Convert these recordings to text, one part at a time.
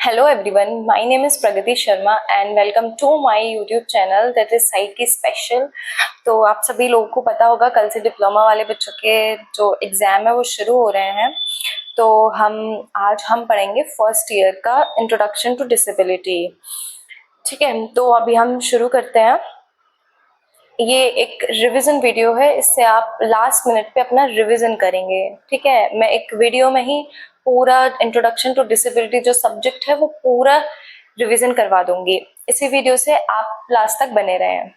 Hello everyone, my name is Pragati Sharma and welcome to my YouTube channel that is Psyche Special। तो आप सभी लोगों को पता होगा कल से डिप्लोमा वाले बच्चों के जो एग्ज़ाम है वो शुरू हो रहे हैं। तो आज हम पढ़ेंगे फर्स्ट ईयर का इंट्रोडक्शन टू डिसेबिलिटी। ठीक है, तो अभी हम शुरू करते हैं। ये एक रिवीजन वीडियो है, इससे आप लास्ट मिनट पे अपना रिवीजन करेंगे। ठीक है, मैं एक वीडियो में ही पूरा इंट्रोडक्शन टू डिसेबिलिटी जो सब्जेक्ट है वो पूरा रिवीजन करवा दूंगी। इसी वीडियो से आप लास्ट तक बने रहें।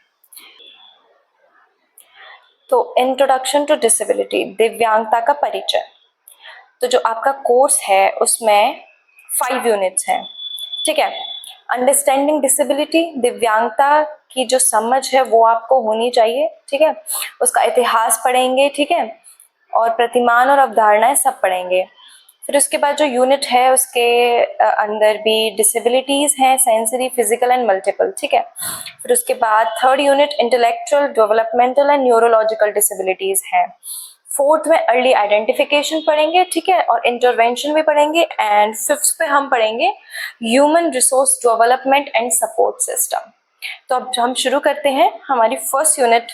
तो इंट्रोडक्शन टू डिसेबिलिटी, दिव्यांगता का परिचय। तो जो आपका कोर्स है उसमें 5 यूनिट्स हैं। ठीक है, अंडरस्टैंडिंग डिसेबिलिटी, दिव्यांगता की जो समझ है वो आपको होनी चाहिए। ठीक है, उसका इतिहास पढ़ेंगे। ठीक है, और प्रतिमान और अवधारणाएं सब पढ़ेंगे। फिर उसके बाद जो यूनिट है उसके अंदर भी डिसेबिलिटीज हैं, सेंसरी, फिजिकल एंड मल्टीपल। ठीक है, फिर उसके बाद third unit intellectual, developmental and neurological disabilities है। फोर्थ में अर्ली आइडेंटिफिकेशन पढ़ेंगे। ठीक है, और इंटरवेंशन भी पढ़ेंगे। एंड फिफ्थ पे हम पढ़ेंगे human resource development and support system. तो अब हम शुरू करते हैं हमारी फर्स्ट यूनिट।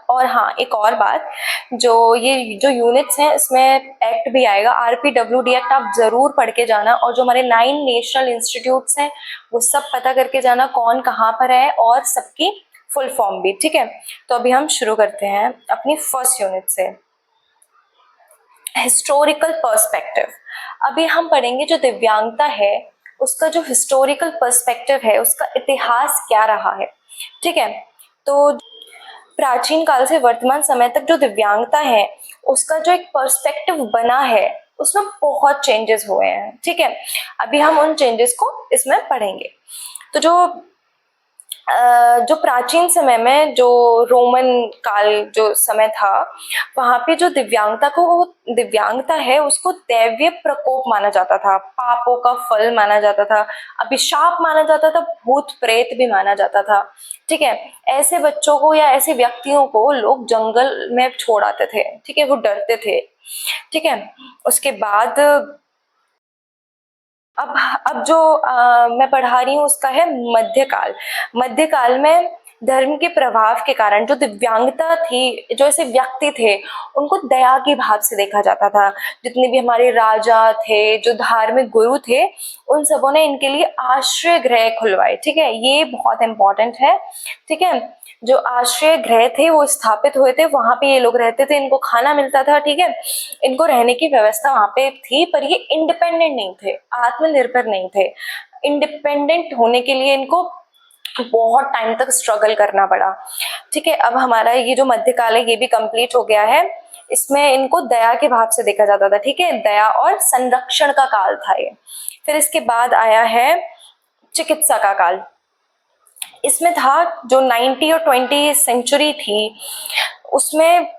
और हाँ, एक और बात, ये जो यूनिट्स हैं इसमें एक्ट भी आएगा, RPWD एक्ट आप जरूर पढ़ के जाना। और जो हमारे 9 नेशनल इंस्टीट्यूट्स हैं वो सब पता करके जाना कौन कहाँ पर है, और सबकी फुल फॉर्म भी। ठीक है, तो अभी हम शुरू करते हैं अपनी फर्स्ट यूनिट से, हिस्टोरिकल पर्सपेक्टिव। अभी हम पढ़ेंगे जो दिव्यांगता है उसका जो हिस्टोरिकल पर्सपेक्टिव है, उसका इतिहास क्या रहा है। ठीक है, तो प्राचीन काल से वर्तमान समय तक जो दिव्यांगता है उसका जो एक पर्सपेक्टिव बना है उसमें बहुत चेंजेस हुए हैं। ठीक है, अभी हम उन चेंजेस को इसमें पढ़ेंगे। तो जो प्राचीन समय में जो रोमन काल जो समय था, वहां पे जो दिव्यांगता है उसको दैवीय प्रकोप माना जाता था, पापों का फल माना जाता था, अभिशाप माना जाता था, भूत प्रेत भी माना जाता था। ठीक है, ऐसे बच्चों को या ऐसे व्यक्तियों को लोग जंगल में छोड़ आते थे। ठीक है, वो डरते थे। ठीक है, उसके बाद अब जो मैं पढ़ा रही हूँ उसका है मध्यकाल। मध्यकाल में धर्म के प्रभाव के कारण जो दिव्यांगता थी, जो ऐसे व्यक्ति थे, उनको दया के भाव से देखा जाता था। जितने भी हमारे राजा थे, जो धार्मिक गुरु थे, उन सबों ने इनके लिए आश्रय गृह खुलवाए। ठीक है, ये बहुत इंपॉर्टेंट है। ठीक है, जो आश्रय गृह थे वो स्थापित हुए थे, वहां पे ये लोग रहते थे, इनको खाना मिलता था। ठीक है, इनको रहने की व्यवस्था वहां पे थी, पर ये इंडिपेंडेंट नहीं थे, आत्मनिर्भर नहीं थे। इंडिपेंडेंट होने के लिए इनको बहुत टाइम तक स्ट्रगल करना पड़ा। ठीक है, अब हमारा ये जो मध्यकाल है ये भी कंप्लीट हो गया है। इसमें इनको दया के भाव से देखा जाता था। ठीक है, दया और संरक्षण का काल था ये। फिर इसके बाद आया है चिकित्सा का काल। इसमें था जो 19 और 20 सेंचुरी थी उसमें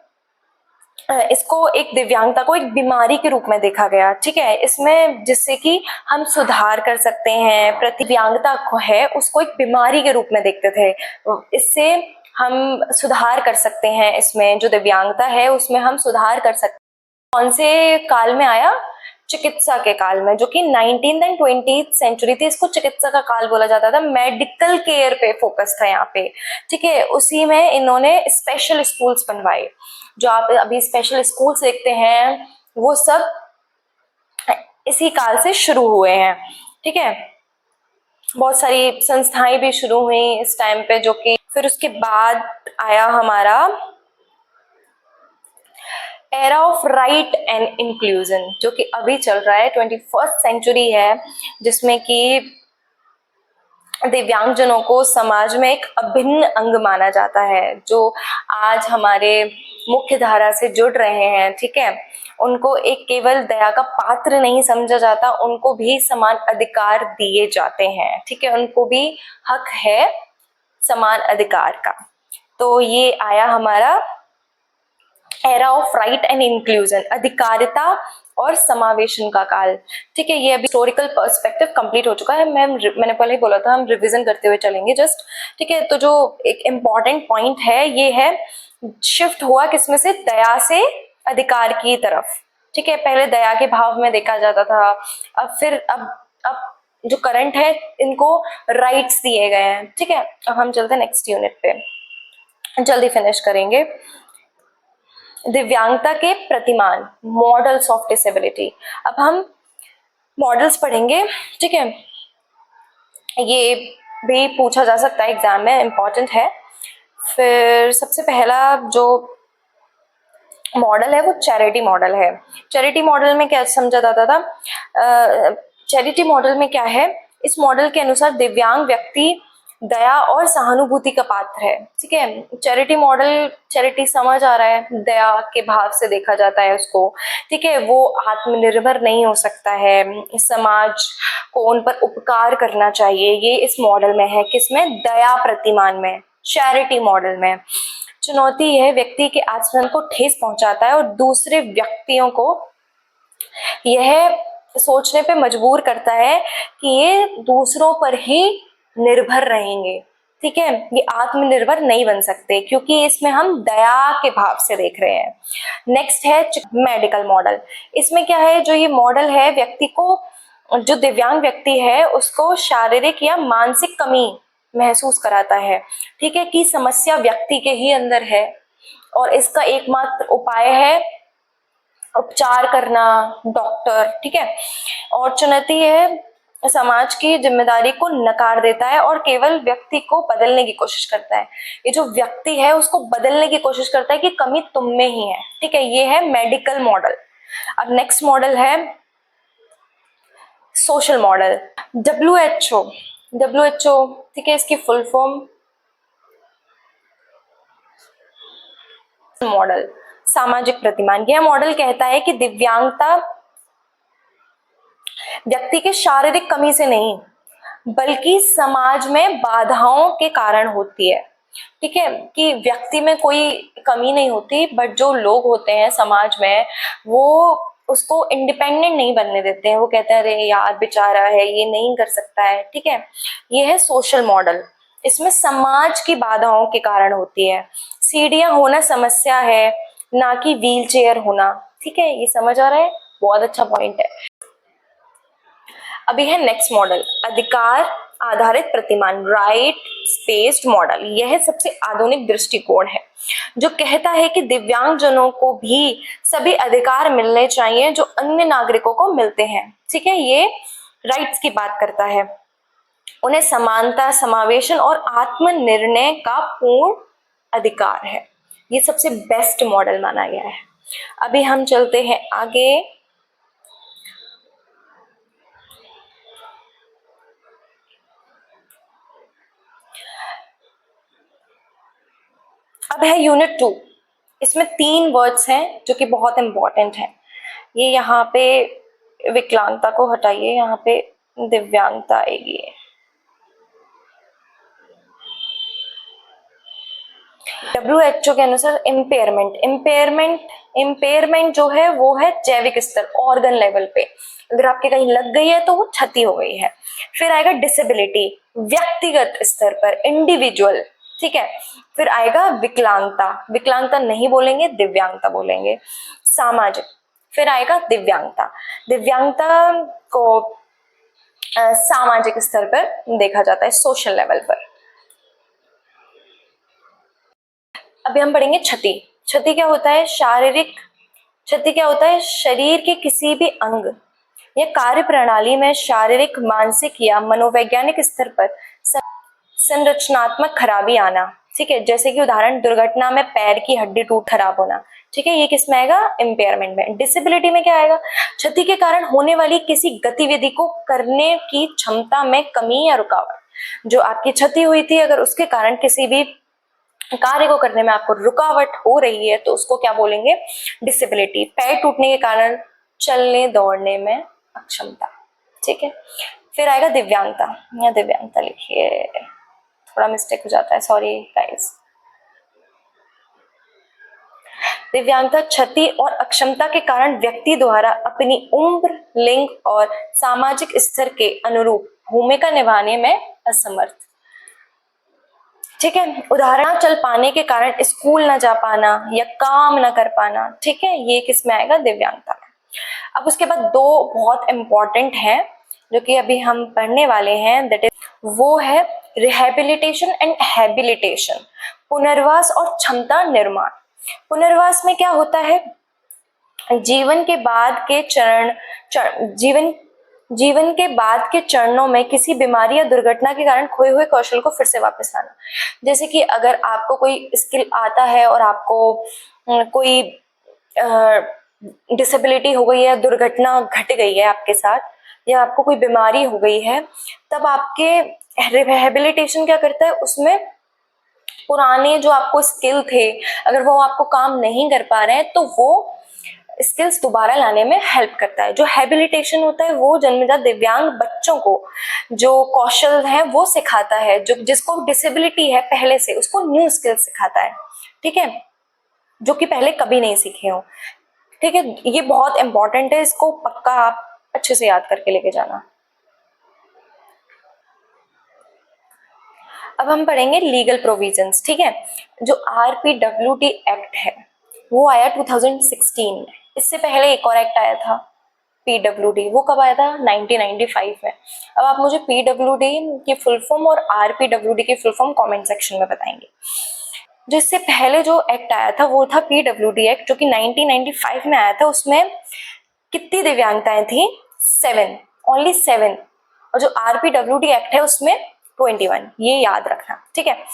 इसको एक दिव्यांगता को एक बीमारी के रूप में देखा गया। ठीक है, इसमें जिससे कि हम सुधार कर सकते हैं, दिव्यांगता को है उसको एक बीमारी के रूप में देखते थे। इससे हम सुधार कर सकते हैं, इसमें जो दिव्यांगता है उसमें हम सुधार कर सकते हैं। कौन से काल में आया? चिकित्सा के काल में, जो कि 19th एंड 20th सेंचुरी थी। इसको चिकित्सा का काल बोला जाता था, मेडिकल केयर पे फोकस था यहाँ पे। ठीक है, उसी में इन्होंने स्पेशल स्कूल्स बनवाए। जो आप अभी स्पेशल स्कूल्स देखते हैं वो सब इसी काल से शुरू हुए हैं। ठीक है, बहुत सारी संस्थाएं भी शुरू हुई इस टाइम पे, जो कि फिर उसके बाद आया हमारा era of right and inclusion, जो कि अभी चल रहा है, 21st सेंचुरी है, जिसमें कि दिव्यांगजनों को समाज में एक अभिन्न अंग माना जाता है। जो आज हमारे मुख्य धारा से जुड़ रहे हैं, ठीक है, उनको एक केवल दया का पात्र नहीं समझा जाता, उनको भी समान अधिकार दिए जाते हैं। ठीक है, उनको भी हक है समान अधिकार का। तो ये आया हमारा era of right and inclusion, अधिकारिता और समावेशन का काल। ठीक है, ये अभी हिस्टोरिकल पर्सपेक्टिव कंप्लीट हो चुका है। मैंने पहले ही बोला था हम रिवीजन करते हुए चलेंगे जस्ट। ठीक है, तो जो एक इम्पॉर्टेंट पॉइंट है ये है शिफ्ट हुआ किसमें से, दया से अधिकार की तरफ। ठीक है, पहले दया के भाव में देखा जाता था, अब जो करंट है इनको राइट्स दिए गए हैं। ठीक है, अब हम चलते हैं नेक्स्ट यूनिट पे, जल्दी फिनिश करेंगे। दिव्यांगता के प्रतिमान, मॉडल्स ऑफ डिसेबिलिटी। अब हम मॉडल्स पढ़ेंगे। ठीक है, ये भी पूछा जा सकता है एग्जाम में, इम्पॉर्टेंट है। फिर सबसे पहला जो मॉडल है वो चैरिटी मॉडल है। चैरिटी मॉडल में क्या समझा जाता था? चैरिटी मॉडल में क्या है, इस मॉडल के अनुसार दिव्यांग व्यक्ति दया और सहानुभूति का पात्र है। ठीक है, चैरिटी मॉडल, चैरिटी समझ आ रहा है, दया के भाव से देखा जाता है उसको। ठीक है, वो आत्मनिर्भर नहीं हो सकता है, समाज को उन पर उपकार करना चाहिए, ये इस मॉडल में है। किसमें? दया प्रतिमान में, चैरिटी मॉडल में। चुनौती यह व्यक्ति के आचरण को ठेस पहुंचाता है और दूसरे व्यक्तियों को यह सोचने पे मजबूर करता है कि ये दूसरों पर ही निर्भर रहेंगे। ठीक है, ये आत्मनिर्भर नहीं बन सकते क्योंकि इसमें हम दया के भाव से देख रहे हैं। नेक्स्ट है मेडिकल मॉडल। इसमें क्या है, जो ये मॉडल है व्यक्ति को, जो दिव्यांग व्यक्ति है उसको शारीरिक या मानसिक कमी महसूस कराता है। ठीक है, कि समस्या व्यक्ति के ही अंदर है और इसका एकमात्र उपाय है उपचार करना, डॉक्टर। ठीक है, और चुनौती है समाज की जिम्मेदारी को नकार देता है और केवल व्यक्ति को बदलने की कोशिश करता है। ये जो व्यक्ति है उसको बदलने की कोशिश करता है कि कमी तुम में ही है। ठीक है, ये है मेडिकल मॉडल। अब नेक्स्ट मॉडल है सोशल मॉडल, WHO। WHO, ठीक है, इसकी फुल फॉर्म मॉडल, सामाजिक प्रतिमान। यह मॉडल कहता है कि दिव्यांगता व्यक्ति के शारीरिक कमी से नहीं बल्कि समाज में बाधाओं के कारण होती है। ठीक है, कि व्यक्ति में कोई कमी नहीं होती, बट जो लोग होते हैं समाज में वो उसको इंडिपेंडेंट नहीं बनने देते हैं। वो कहते हैं अरे यार बेचारा है, ये नहीं कर सकता है। ठीक है, ये है सोशल मॉडल। इसमें समाज की बाधाओं के कारण होती है। सीढ़ियां होना समस्या है, ना कि व्हील चेयर होना। ठीक है, ये समझ आ रहा है? बहुत अच्छा पॉइंट है। अभी है नेक्स्ट मॉडल, अधिकार आधारित प्रतिमान, राइट स्पेस्ड मॉडल। यह सबसे आधुनिक दृष्टिकोण है जो कहता है कि दिव्यांगजनों को भी सभी अधिकार मिलने चाहिए जो अन्य नागरिकों को मिलते हैं। ठीक है, ये राइट्स की बात करता है। उन्हें समानता, समावेशन और आत्मनिर्णय का पूर्ण अधिकार है। ये सबसे बेस्ट मॉडल माना गया है। अभी हम चलते हैं आगे। अब है यूनिट 2। इसमें 3 वर्ड्स हैं जो कि बहुत इंपॉर्टेंट हैं। ये यहाँ पे विकलांगता को हटाइए, यहाँ पे दिव्यांगता आएगी। WHO के अनुसार इम्पेयरमेंट जो है वो है जैविक स्तर, ऑर्गन लेवल पे। अगर आपके कहीं लग गई है तो वो क्षति हो गई है। फिर आएगा डिसेबिलिटी, व्यक्तिगत स्तर पर, इंडिविजुअल। ठीक है, फिर आएगा विकलांगता, विकलांगता नहीं बोलेंगे, दिव्यांगता बोलेंगे। सामाजिक, फिर आएगा दिव्यांगता। दिव्यांगता को सामाजिक स्तर पर देखा जाता है, सोशल लेवल पर। अभी हम पढ़ेंगे क्षति। क्षति क्या होता है? शारीरिक क्षति क्या होता है? शरीर के किसी भी अंग या कार्य प्रणाली में शारीरिक, मानसिक या मनोवैज्ञानिक स्तर पर संरचनात्मक खराबी आना। ठीक है, जैसे कि उदाहरण दुर्घटना में पैर की हड्डी टूट खराब होना। ठीक है, ये किस में आएगा? इम्पेयरमेंट में। डिसेबिलिटी में क्या आएगा? क्षति के कारण होने वाली किसी गतिविधि को करने की क्षमता में कमी या रुकावट। जो आपकी क्षति हुई थी, अगर उसके कारण किसी भी कार्य को करने में आपको रुकावट हो रही है तो उसको क्या बोलेंगे? डिसेबिलिटी। पैर टूटने के कारण चलने दौड़ने में अक्षमता। ठीक है, फिर आएगा दिव्यांगता। या दिव्यांगता लिखिए, थोड़ा मिस्टेक हो जाता है, सॉरी गाइस। दिव्यांगता क्षति और अक्षमता के कारण व्यक्ति द्वारा अपनी उम्र, लिंग और सामाजिक स्तर के अनुरूप भूमिका निभाने में असमर्थ। ठीक है, उदाहरण चल पाने के कारण स्कूल न जा पाना या काम न कर पाना। ठीक है, ये किस में आएगा? दिव्यांगता में। अब उसके बाद 2 बहुत इंपॉर्टेंट हैं, जो कि अभी हम पढ़ने वाले हैं, दैट इज वो है रिहेबिलिटेशन एंड हैबिलिटेशन, पुनर्वास और क्षमता निर्माण। पुनर्वास में क्या होता है, जीवन के बाद के जीवन के बाद के चरणों में किसी बीमारी या दुर्घटना के कारण खोए हुए कौशल को फिर से वापस लाना। जैसे कि अगर आपको कोई स्किल आता है और आपको कोई डिसेबिलिटी हो गई है, दुर्घटना घट गई है आपके साथ, या आपको कोई बीमारी हो गई है, तब आपके रिहेबिलिटेशन क्या करता है, उसमें पुराने जो आपको स्किल थे, अगर वो आपको काम नहीं कर पा रहे हैं तो वो स्किल्स दोबारा लाने में हेल्प करता है। जो हैबिलिटेशन होता है वो जन्मजात दिव्यांग बच्चों को जो कौशल है वो सिखाता है, जो जिसको डिसेबिलिटी है पहले से उसको न्यू स्किल्स सिखाता है, ठीक है, जो कि पहले कभी नहीं सीखे हो। ठीक है, ये बहुत इंपॉर्टेंट है, इसको पक्का आप अच्छे से याद करके लेके जाना। अब हम पढ़ेंगे लीगल प्रोविजंस। ठीक है, जो RPWD एक्ट है वो आया 2016 में। इससे पहले एक और एक्ट आया था PWD, वो कब आया था, 1995 में। अब आप मुझे PWD की फुल फॉर्म और RPWD की फुल फॉर्म कमेंट सेक्शन में बताएंगे। जो इससे पहले जो एक्ट आया था वो था PWD एक्ट, जो कि 1995 में आया था। उसमें कितनी दिव्यांगताएं थी, 7, ओनली 7। और जो RPWD एक्ट है उसमें 21, ये याद रखना, ठीक है।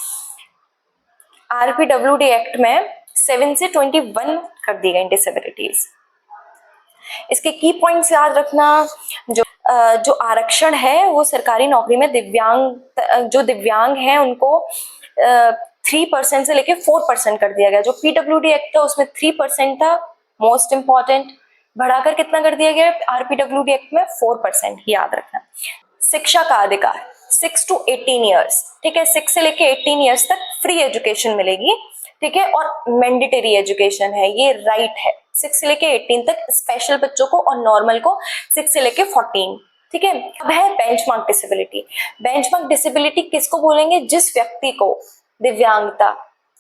RPWD एक्ट में 7 से 21 कर दी गई डिसेबिलिटीज। इसके की पॉइंट्स याद रखना। जो आरक्षण है वो सरकारी नौकरी में जो दिव्यांग हैं उनको 3% से लेके 4% कर दिया गया। जो PWD एक्ट था उसमें 3% था, मोस्ट इंपॉर्टेंट, बढ़ाकर कितना कर दिया गया RPWD एक्ट में, 4%, याद रखना। शिक्षा का अधिकार 6 to 18 ईयर्स, ठीक है, 6 से लेके 18 ईयर्स तक फ्री एजुकेशन मिलेगी, ठीक है, और मैंडेटरी एजुकेशन है, ये राइट है। 6 से लेके 18 तक स्पेशल बच्चों को और नॉर्मल को 6 से लेके 14, ठीक है। अब है बेंचमार्क डिसेबिलिटी। बेंचमार्क डिसेबिलिटी किसको बोलेंगे, जिस व्यक्ति को दिव्यांगता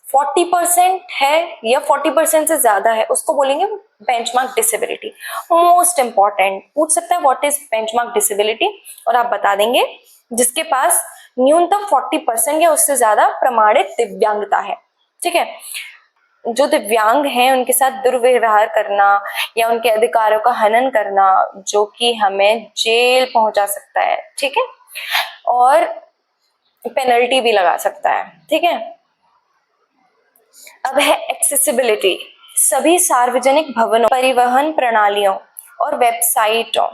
40% है या 40% से ज्यादा है उसको बोलेंगे बेंचमार्क डिसेबिलिटी। मोस्ट इंपॉर्टेंट, पूछ सकता है व्हाट इज बेंचमार्क डिसेबिलिटी, और आप बता देंगे जिसके पास न्यूनतम 40% या उससे ज्यादा प्रमाणित दिव्यांगता है, ठीक है। जो दिव्यांग हैं उनके साथ दुर्व्यवहार करना या उनके अधिकारों का हनन करना जो कि हमें जेल पहुंचा सकता है, ठीक है, और पेनल्टी भी लगा सकता है, ठीक है। अब है एक्सेसिबिलिटी। सभी सार्वजनिक भवनों, परिवहन प्रणालियों और वेबसाइटों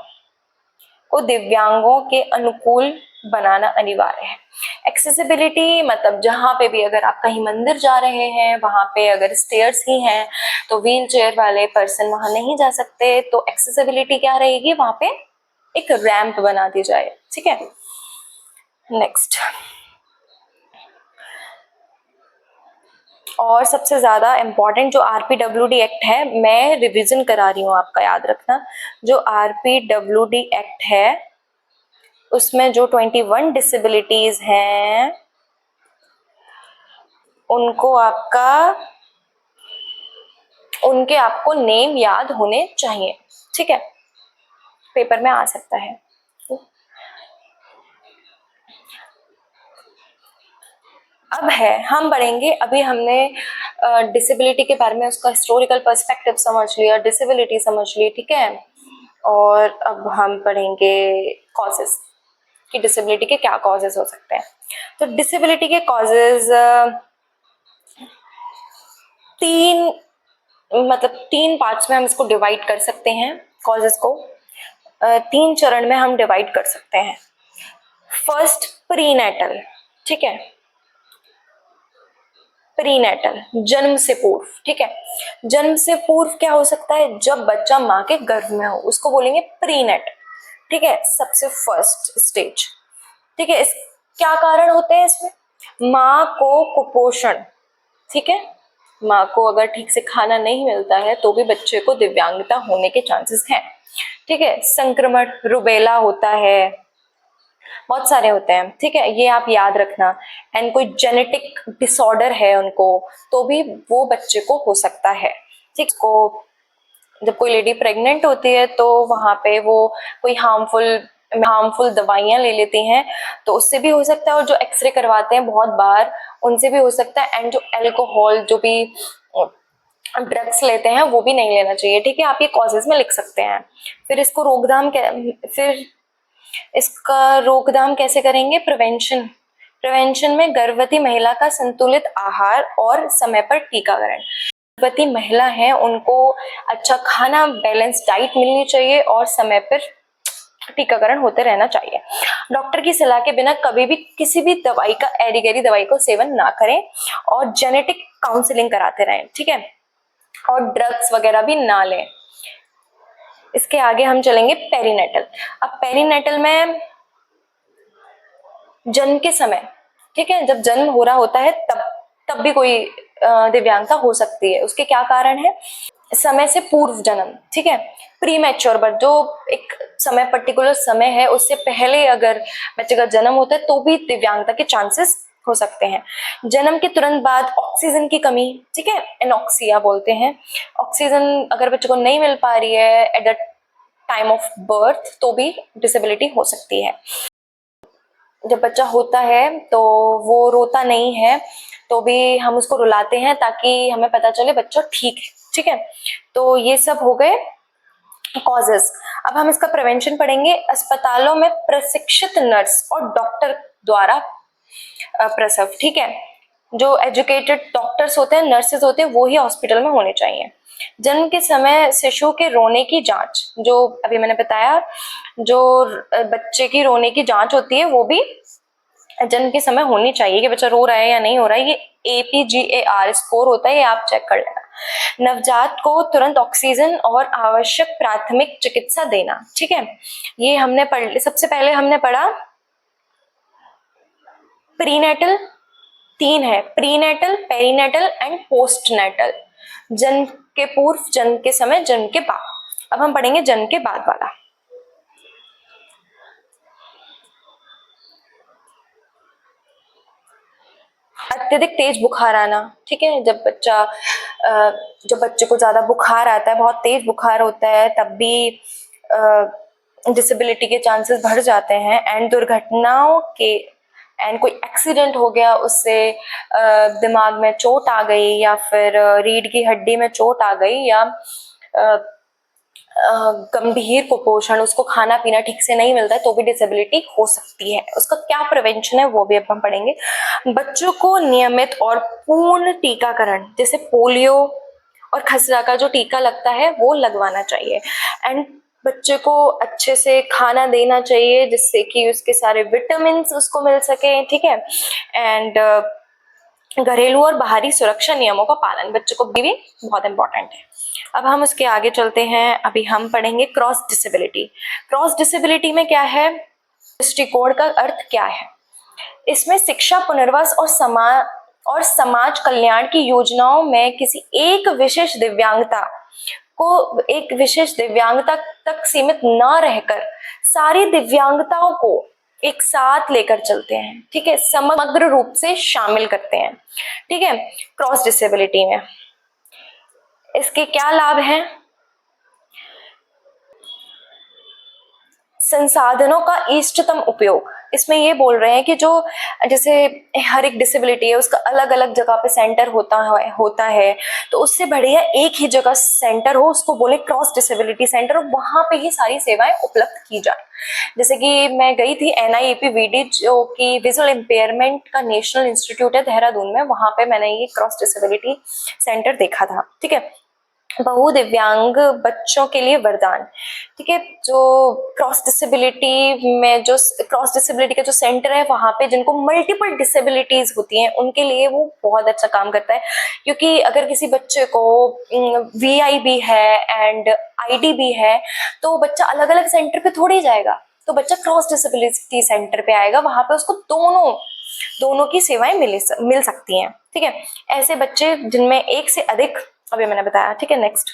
को दिव्यांगों के अनुकूल बनाना अनिवार्य है। एक्सेसिबिलिटी मतलब जहाँ पे भी अगर आप कहीं मंदिर जा रहे हैं वहां पे अगर स्टेयर्स ही हैं तो व्हील चेयर वाले पर्सन वहां नहीं जा सकते, तो एक्सेसिबिलिटी क्या रहेगी, वहां पे एक रैंप बना दी जाए, ठीक है। नेक्स्ट, और सबसे ज्यादा इम्पोर्टेंट जो RPWD एक्ट है, मैं रिवीजन करा रही हूँ, आपका याद रखना। जो RPWD एक्ट है उसमें जो 21 डिसेबिलिटीज हैं उनके आपको नेम याद होने चाहिए, ठीक है, पेपर में आ सकता है। अब है, हम पढ़ेंगे, अभी हमने डिसेबिलिटी के बारे में उसका हिस्टोरिकल पर्सपेक्टिव समझ लिया, डिसेबिलिटी समझ ली, ठीक है, और अब हम पढ़ेंगे कॉजेस कि डिसेबिलिटी के क्या कॉजेस हो सकते हैं। तो डिसेबिलिटी के कॉजेस तीन पार्ट्स में हम इसको डिवाइड कर सकते हैं। कॉजेस को 3 चरण में हम डिवाइड कर सकते हैं। फर्स्ट, प्रीनेटल, ठीक है, प्रीनेटल जन्म से पूर्व, ठीक है। जन्म से पूर्व क्या हो सकता है, जब बच्चा माँ के गर्भ में हो उसको बोलेंगे प्रीनेट, ठीक है, सबसे फर्स्ट स्टेज, ठीक है। इस क्या कारण होते हैं इसमें, माँ को कुपोषण, ठीक है, माँ को अगर ठीक से खाना नहीं मिलता है तो भी बच्चे को दिव्यांगता होने के चांसेस हैं, ठीक है। संक्रमण, रुबेला होता है, बहुत सारे होते हैं, ठीक है, ये आप याद रखना। एंड कोई जेनेटिक डिसऑर्डर है उनको तो भी वो बच्चे को हो सकता है, ठीक। को जब कोई लेडी प्रेग्नेंट होती है तो वहां पे वो कोई हार्मफुल हार्मफुल दवाइयाँ ले लेती हैं तो उससे भी हो सकता है, और जो एक्सरे करवाते हैं बहुत बार उनसे भी हो सकता है, एंड जो अल्कोहल, जो भी ड्रग्स लेते हैं वो भी नहीं लेना चाहिए। ठीक है, आप ये कॉजेज में लिख सकते हैं। फिर इसका रोकथाम कैसे करेंगे? प्रिवेंशन में गर्भवती महिला का संतुलित आहार और समय पर टीकाकरण। गर्भवती महिला है उनको अच्छा खाना, बैलेंस डाइट मिलनी चाहिए और समय पर टीकाकरण होते रहना चाहिए। डॉक्टर की सलाह के बिना कभी भी किसी भी दवाई का, एरी गैरी दवाई को सेवन ना करें और जेनेटिक काउंसलिंग कराते रहें। ठीक है, और ड्रग्स वगैरह भी ना लें। इसके आगे हम चलेंगे पेरीनेटल। अब पेरीनेटल में जन्म के समय, ठीक है, जब जन्म हो रहा होता है तब भी कोई दिव्यांगता हो सकती है। उसके क्या कारण है? समय से पूर्व जन्म, ठीक है, प्री मैच्योर बर्थ, जो एक समय, पर्टिकुलर समय है उससे पहले अगर बच्चे का जन्म होता है तो भी दिव्यांगता के चांसेस हो सकते हैं। जन्म के तुरंत बाद ऑक्सीजन की कमी, ठीक है, एनॉक्सिया बोलते हैं। ऑक्सीजन अगर बच्चे को नहीं मिल पा रही है at the time of birth तो भी डिसेबिलिटी हो सकती है। जब बच्चा होता है तो वो रोता नहीं है तो भी हम उसको रुलाते हैं ताकि हमें पता चले बच्चा ठीक है। ठीक है, तो ये सब हो गए कॉजेस। अब हम इसका प्रिवेंशन पढ़ेंगे। अस्पतालों में प्रशिक्षित नर्स और डॉक्टर द्वारा प्रसव, ठीक है, जो एजुकेटेड डॉक्टर्स होते हैं, नर्सेज होते हैं, वो ही हॉस्पिटल में होने चाहिए। जन्म के समय शिशु के रोने की जांच, जो अभी मैंने बताया, जो बच्चे की रोने की जांच होती है वो भी जन्म के समय होनी चाहिए कि बच्चा रो रहा है या नहीं हो रहा है। ये APGAR स्कोर होता है, ये आप चेक कर लेना। नवजात को तुरंत ऑक्सीजन और आवश्यक प्राथमिक चिकित्सा देना, ठीक है, ये हमने पढ़, सबसे पहले हमने पढ़ा प्रीनेटल। 3 है, प्रीनेटल, पेरीनेटल एंड पोस्टनेटल। जन्म के पूर्व, जन्म के समय, जन्म के बाद। अब हम पढ़ेंगे जन्म के बाद वाला। अत्यधिक तेज बुखार आना, ठीक है, जब बच्चे को ज्यादा बुखार आता है, बहुत तेज बुखार होता है, तब भी डिसेबिलिटी के चांसेस बढ़ जाते हैं। एंड दुर्घटनाओं के, एंड कोई एक्सीडेंट हो गया, उससे दिमाग में चोट आ गई या फिर रीढ़ की हड्डी में चोट आ गई, या गंभीर कुपोषण, उसको खाना पीना ठीक से नहीं मिलता है तो भी डिसेबिलिटी हो सकती है। उसका क्या प्रिवेंशन है वो भी अब हम पढ़ेंगे। बच्चों को नियमित और पूर्ण टीकाकरण, जैसे पोलियो और खसरा का जो टीका लगता है वो लगवाना चाहिए। एंड बच्चे को अच्छे से खाना देना चाहिए जिससे कि उसके सारे विटामिन उसको मिल सके। ठीक है, एंड घरेलू और बाहरी सुरक्षा नियमों का पालन बच्चों को भी बहुत इंपॉर्टेंट है। अब हम उसके आगे चलते हैं। अभी हम पढ़ेंगे क्रॉस डिसेबिलिटी। क्रॉस डिसेबिलिटी में क्या है, दृष्टिकोण का अर्थ क्या है? इसमें शिक्षा, पुनर्वास और समाज कल्याण की योजनाओं में किसी एक विशेष दिव्यांगता तक सीमित न रहकर सारी दिव्यांगताओं को एक साथ लेकर चलते हैं। ठीक है, समग्र रूप से शामिल करते हैं। ठीक है, क्रॉस डिसेबिलिटी में इसके क्या लाभ हैं? संसाधनों का इष्टतम उपयोग। इसमें ये बोल रहे हैं कि जो, जैसे हर एक डिसेबिलिटी है उसका अलग अलग जगह पे सेंटर होता है, तो उससे बढ़िया एक ही जगह सेंटर हो, उसको बोले क्रॉस डिसेबिलिटी सेंटर, और वहां पे ही सारी सेवाएं उपलब्ध की जाए। जैसे कि मैं गई थी NIAPVD, जो कि विजुअल इम्पेयरमेंट का नेशनल इंस्टीट्यूट है देहरादून में, वहां पे मैंने ये क्रॉस डिसेबिलिटी सेंटर देखा था। ठीक है, बहुदिव्यांग बच्चों के लिए वरदान। ठीक है, जो क्रॉस डिसेबिलिटी का जो सेंटर है वहां पे जिनको मल्टीपल डिसेबिलिटीज होती हैं उनके लिए वो बहुत अच्छा काम करता है। क्योंकि अगर किसी बच्चे को VI भी है एंड ID भी है तो बच्चा अलग अलग सेंटर पे थोड़ी जाएगा, तो बच्चा क्रॉस डिसेबिलिटी सेंटर पे आएगा, वहां पे उसको दोनों की सेवाएं मिल सकती हैं। ठीक है, ऐसे बच्चे जिनमें एक से अधिक, अभी मैंने बताया। ठीक है, नेक्स्ट,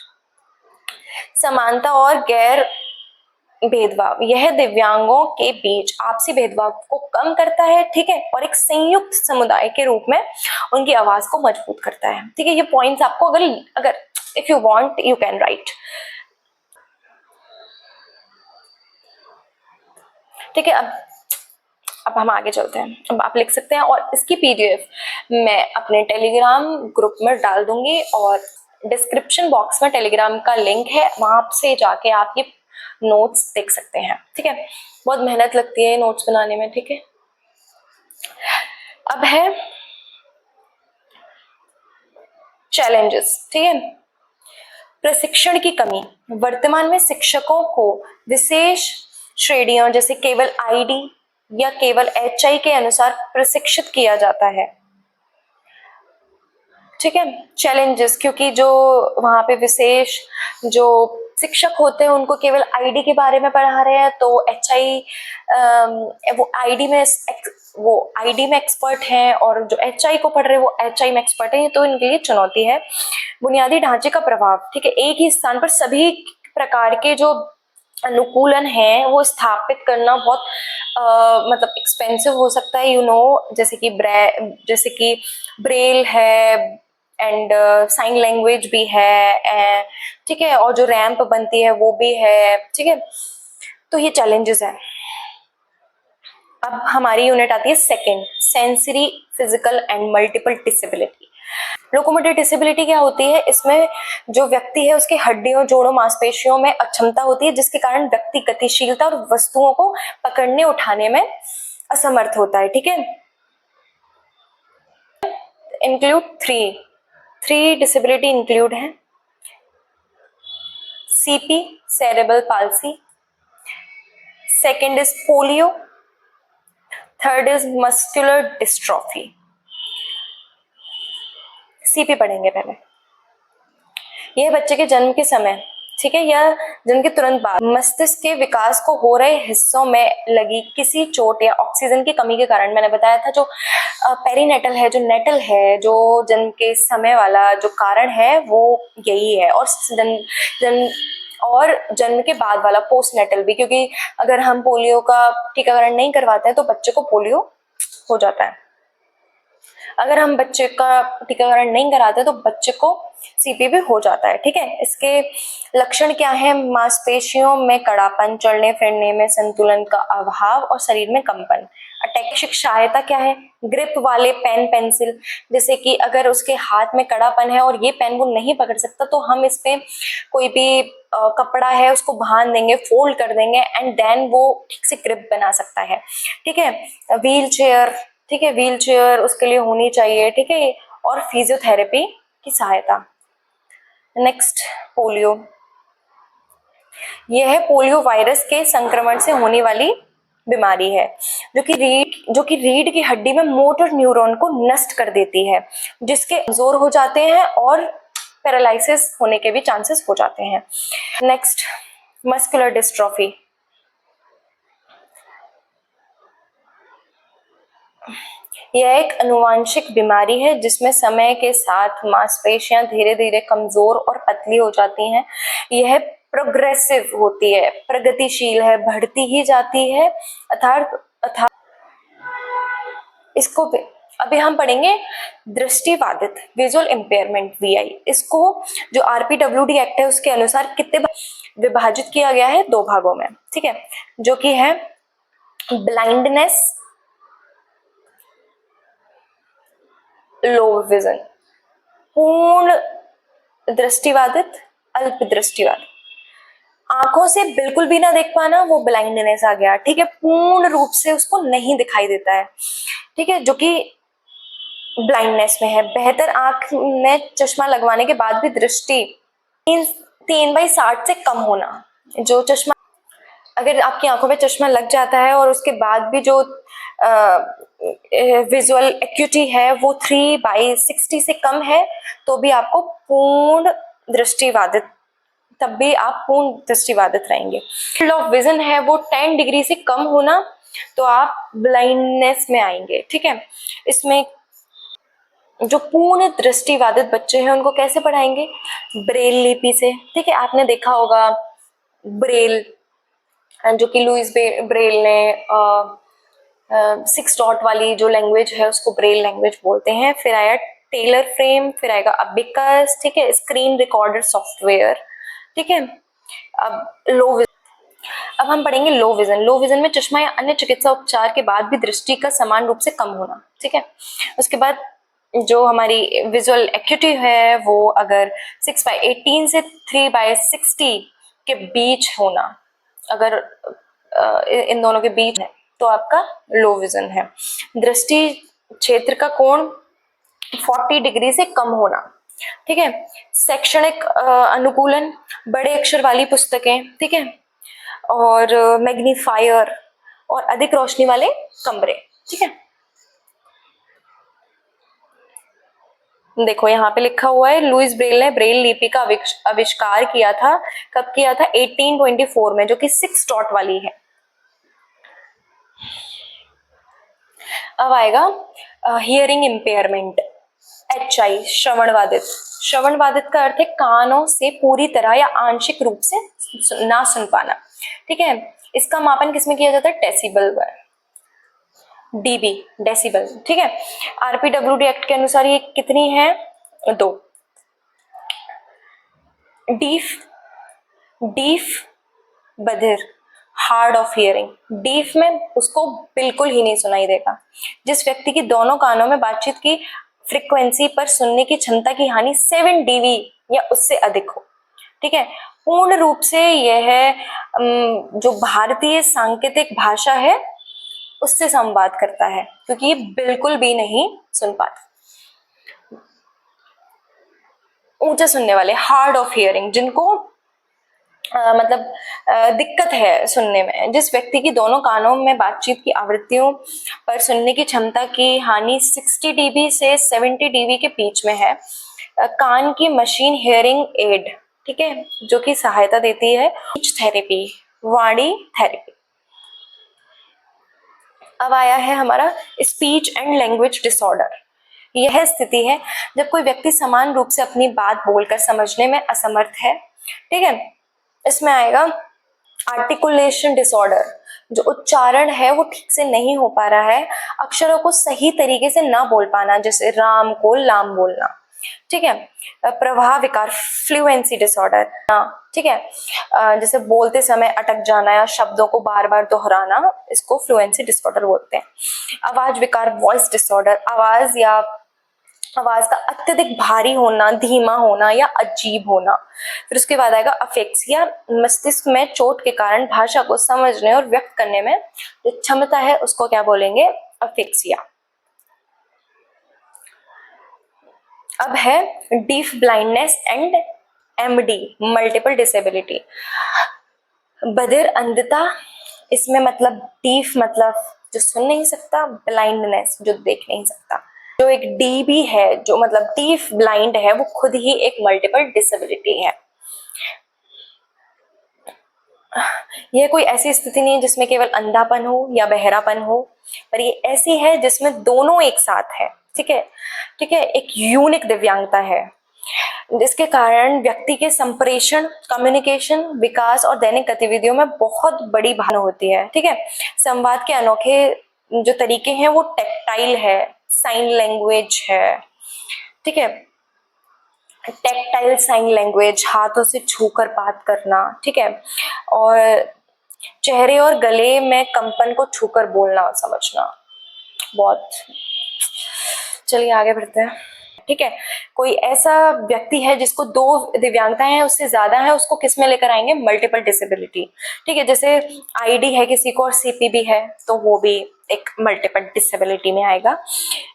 समानता और गैर भेदभाव। यह दिव्यांगों के बीच आपसी भेदभाव को कम करता है। ठीक है, और एक संयुक्त समुदाय के रूप में उनकी आवाज को मजबूत करता है। ठीक है, ये पॉइंट्स आपको अगर, if you want, you can write. ठीक है। अब हम आगे चलते हैं। अब आप लिख सकते हैं, और इसकी पीडीएफ मैं अपने टेलीग्राम ग्रुप में डाल दूंगी, और डिस्क्रिप्शन बॉक्स में टेलीग्राम का लिंक है, वहां से जाके आप ये नोट्स देख सकते हैं। ठीक है, बहुत मेहनत लगती है नोट्स बनाने में। ठीक है, अब है चैलेंजेस। ठीक है, प्रशिक्षण की कमी। वर्तमान में शिक्षकों को विशेष श्रेणियों जैसे केवल आईडी या केवल एचआई के अनुसार प्रशिक्षित किया जाता है। ठीक है, चैलेंजेस, क्योंकि जो वहां पे विशेष जो शिक्षक होते हैं उनको केवल आईडी के बारे में पढ़ा रहे हैं, तो एचआई वो आईडी में एक्सपर्ट हैं, और जो एचआई को पढ़ रहे हैं वो एचआई में एक्सपर्ट है, तो इनके लिए चुनौती है। बुनियादी ढांचे का प्रभाव। ठीक है, एक ही स्थान पर सभी प्रकार के जो अनुकूलन है वो स्थापित करना बहुत मतलब एक्सपेंसिव हो सकता है, जैसे कि ब्रेल है, एंड साइन लैंग्वेज भी है, ठीक है, और जो रैंप बनती है वो भी है। ठीक है, तो ये चैलेंजेस है। अब हमारी यूनिट आती है second, sensory physical and multiple disability. Locomotive disability क्या होती है? इसमें जो व्यक्ति है उसके हड्डियों, जोड़ों, मांसपेशियों में अक्षमता होती है, जिसके कारण व्यक्ति गतिशीलता और वस्तुओं को पकड़ने उठाने में असमर्थ होता है। ठीक है, इंक्लूड थ्री डिसेबिलिटी इंक्लूड है: CP, cerebral palsy, second is polio, third is muscular dystrophy. CP पढ़ेंगे पहले। यह बच्चे के जन्म के समय, ठीक है, या जन्म के तुरंत बाद मस्तिष्क के विकास को हो रहे हिस्सों में लगी किसी चोट या ऑक्सीजन की कमी के कारण, मैंने बताया था जो पेरीनेटल है, जो नेटल है, जो जन्म के समय वाला जो कारण है वो यही है, और जन्म के बाद वाला पोस्ट नेटल भी, क्योंकि अगर हम पोलियो का टीकाकरण नहीं करवाते हैं तो बच्चे को पोलियो हो जाता है। अगर हम बच्चे का टीकाकरण नहीं कराते तो बच्चे को सीपी भी हो जाता है। ठीक है, इसके लक्षण क्या है? मांसपेशियों में कड़ापन, चलने फिरने में संतुलन का अभाव और शरीर में कंपन। अटैक्सिक सहायता क्या है? ग्रिप वाले पेन, पेंसिल, जैसे कि अगर उसके हाथ में कड़ापन है और ये पेन वो नहीं पकड़ सकता तो हम इस पे कोई भी कपड़ा है उसको बांध देंगे, फोल्ड कर देंगे, एंड देन वो ठीक से ग्रिप बना सकता है। ठीक है, व्हील चेयर, ठीक है, व्हील चेयर उसके लिए होनी चाहिए। ठीक है, और फिजियोथेरेपी की सहायता। Next, polio. यह पोलियो वायरस के संक्रमण से होने वाली बीमारी है जो कि रीढ़ की हड्डी में मोटर न्यूरॉन को नष्ट कर देती है, जिसके कमजोर हो जाते हैं और पैरालिसिस होने के भी चांसेस हो जाते हैं। Next, muscular dystrophy. यह एक आनुवंशिक बीमारी है जिसमें समय के साथ मांसपेशियां धीरे धीरे कमजोर और पतली हो जाती हैं। यह प्रोग्रेसिव होती है, प्रगतिशील है, बढ़ती ही जाती है, अर्थात इसको अभी हम पढ़ेंगे दृष्टिबाधित, विजुअल इम्पेयरमेंट, वीआई। इसको जो आरपीडब्ल्यूडी एक्ट है उसके अनुसार कितने विभाजित किया गया है? 2 भागों में। ठीक है, जो कि है ब्लाइंडनेस, लो विजन, पूर्ण दृष्टिबाधित, अल्प दृष्टिबाधित। आंखों से बिल्कुल भी ना देख पाना, वो ब्लाइंडनेस आ गया। ठीक है, पूर्ण रूप से उसको नहीं दिखाई देता है। ठीक है, जो कि ब्लाइंडनेस में है। बेहतर आंख में चश्मा लगवाने के बाद भी दृष्टि 3/60 से कम होना। जो चश्मा, अगर आपकी आंखों में चश्मा लग जाता है और उसके बाद भी जो विजुअल एक्यूटी है वो 3/60 से कम है, तो भी आपको पूर्ण दृष्टिबाधित, तब भी आप पूर्ण दृष्टिबाधित रहेंगे। फील्ड ऑफ विजन है वो 10 डिग्री से कम होना, तो आप ब्लाइंडनेस में आएंगे। ठीक है, इसमें जो पूर्ण दृष्टिबाधित बच्चे हैं उनको कैसे पढ़ाएंगे? ब्रेल लिपि से। ठीक है, आपने देखा होगा ब्रेल, जो कि लुइस ब्रेल ने 6 डॉट वाली जो लैंग्वेज है उसको ब्रेल लैंग्वेज बोलते हैं। फिर आया टेलर फ्रेम, फिर आएगा अबिकस, ठीक है, स्क्रीन रिकॉर्डर सॉफ्टवेयर। ठीक है, अब अब हम पढ़ेंगे लो विजन। लो विजन में चश्मा या अन्य चिकित्सा उपचार के बाद भी दृष्टि का समान रूप से कम होना, ठीक है। उसके बाद जो हमारी विजुअल एक्यूटी है वो अगर 6/18 से 3/60 के बीच होना, अगर इन दोनों के बीच है तो आपका लो विजन है। दृष्टि क्षेत्र का कोण 40 डिग्री से कम होना, ठीक है। शैक्षणिक अनुकूलन, बड़े अक्षर वाली पुस्तकें, ठीक है, और मैग्नीफायर और अधिक रोशनी वाले कमरे, ठीक है। देखो यहाँ पे लिखा हुआ है लुइस ब्रेल ने ब्रेल लिपि का आविष्कार किया था। कब किया था? 1824 में, जो कि 6 डॉट वाली है। अब आएगा हियरिंग इम्पेयरमेंट, HI, श्रवण बाधित। श्रवण बाधित का अर्थ है कानों से पूरी तरह या आंशिक रूप से ना सुन पाना, ठीक है। इसका मापन किसमें किया जाता है? डेसिबल में, डीबी, डेसिबल, ठीक है। RPWD एक्ट के अनुसार ये कितनी है? 2। डीफ, डीफ बधिर, हार्ड ऑफ हियरिंग। डीफ में उसको बिल्कुल ही नहीं सुनाई देगा। जिस व्यक्ति की दोनों कानों में बातचीत की फ्रीक्वेंसी पर सुनने की क्षमता की हानि 7 डीबी या उससे अधिक हो, ठीक है। पूर्ण रूप से यह जो भारतीय सांकेतिक भाषा है उससे संवाद करता है, क्योंकि ये बिल्कुल भी नहीं सुन पाता। ऊंचे सुनने वाले, हार्ड ऑफ हियरिंग, जिनको दिक्कत है सुनने में। जिस व्यक्ति की दोनों कानों में बातचीत की आवृत्तियों पर सुनने की क्षमता की हानि 60 डीबी से 70 डीबी के बीच में है। कान की मशीन हियरिंग एड, ठीक है, जो कि सहायता देती है। स्पीच थेरेपी, वाणी थेरेपी। अब आया है हमारा स्पीच एंड लैंग्वेज डिसऑर्डर। यह स्थिति है जब कोई व्यक्ति समान रूप से अपनी बात बोलकर समझने में असमर्थ है, ठीक है। इसमें आएगा आर्टिकुलेशन डिसऑर्डर, जो उच्चारण है वो ठीक से नहीं हो पा रहा है, अक्षरों को सही तरीके से ना बोल पाना, जैसे राम को लाम बोलना, ठीक है। प्रवाह विकार, फ्लुएंसी डिसऑर्डर, ठीक है, जैसे बोलते समय अटक जाना या शब्दों को बार बार दोहराना, इसको फ्लुएंसी डिसऑर्डर बोलते हैं। आवाज विकार, वॉइस डिसऑर्डर, आवाज का अत्यधिक भारी होना, धीमा होना या अजीब होना। फिर उसके बाद आएगा अफेक्सिया, मस्तिष्क में चोट के कारण भाषा को समझने और व्यक्त करने में जो क्षमता है उसको क्या बोलेंगे? अफेक्सिया। अब है deaf blindness and MD, multiple disability, बधिर अंधता। इसमें मतलब डीफ मतलब जो सुन नहीं सकता, ब्लाइंडनेस जो देख नहीं सकता। जो एक डीबी है, जो मतलब डीफ ब्लाइंड है, वो खुद ही एक मल्टीपल डिसेबिलिटी है। यह कोई ऐसी स्थिति नहीं है जिसमें केवल अंधापन हो या बहरापन हो, पर ये ऐसी है जिसमें दोनों एक साथ है, ठीक है, ठीक है। एक यूनिक दिव्यांगता है जिसके कारण व्यक्ति के संप्रेषण, कम्युनिकेशन, विकास और दैनिक गतिविधियों में बहुत बड़ी बाधा होती है, ठीक है। संवाद के अनोखे जो तरीके हैं वो टेक्टाइल है, साइन लैंग्वेज है, ठीक है। टेक्टाइल साइन लैंग्वेज, हाथों से छूकर बात करना, ठीक है, और चेहरे और गले में कंपन को छूकर बोलना समझना। बहुत, चलिए आगे बढ़ते हैं, ठीक है। कोई ऐसा व्यक्ति है जिसको 2 दिव्यांगताएं हैं, उससे ज्यादा है, उसको किस में लेकर आएंगे? मल्टीपल डिसेबिलिटी, ठीक है। जैसे ID है किसी को और CP है तो वो भी एक मल्टीपल डिसेबिलिटी में आएगा।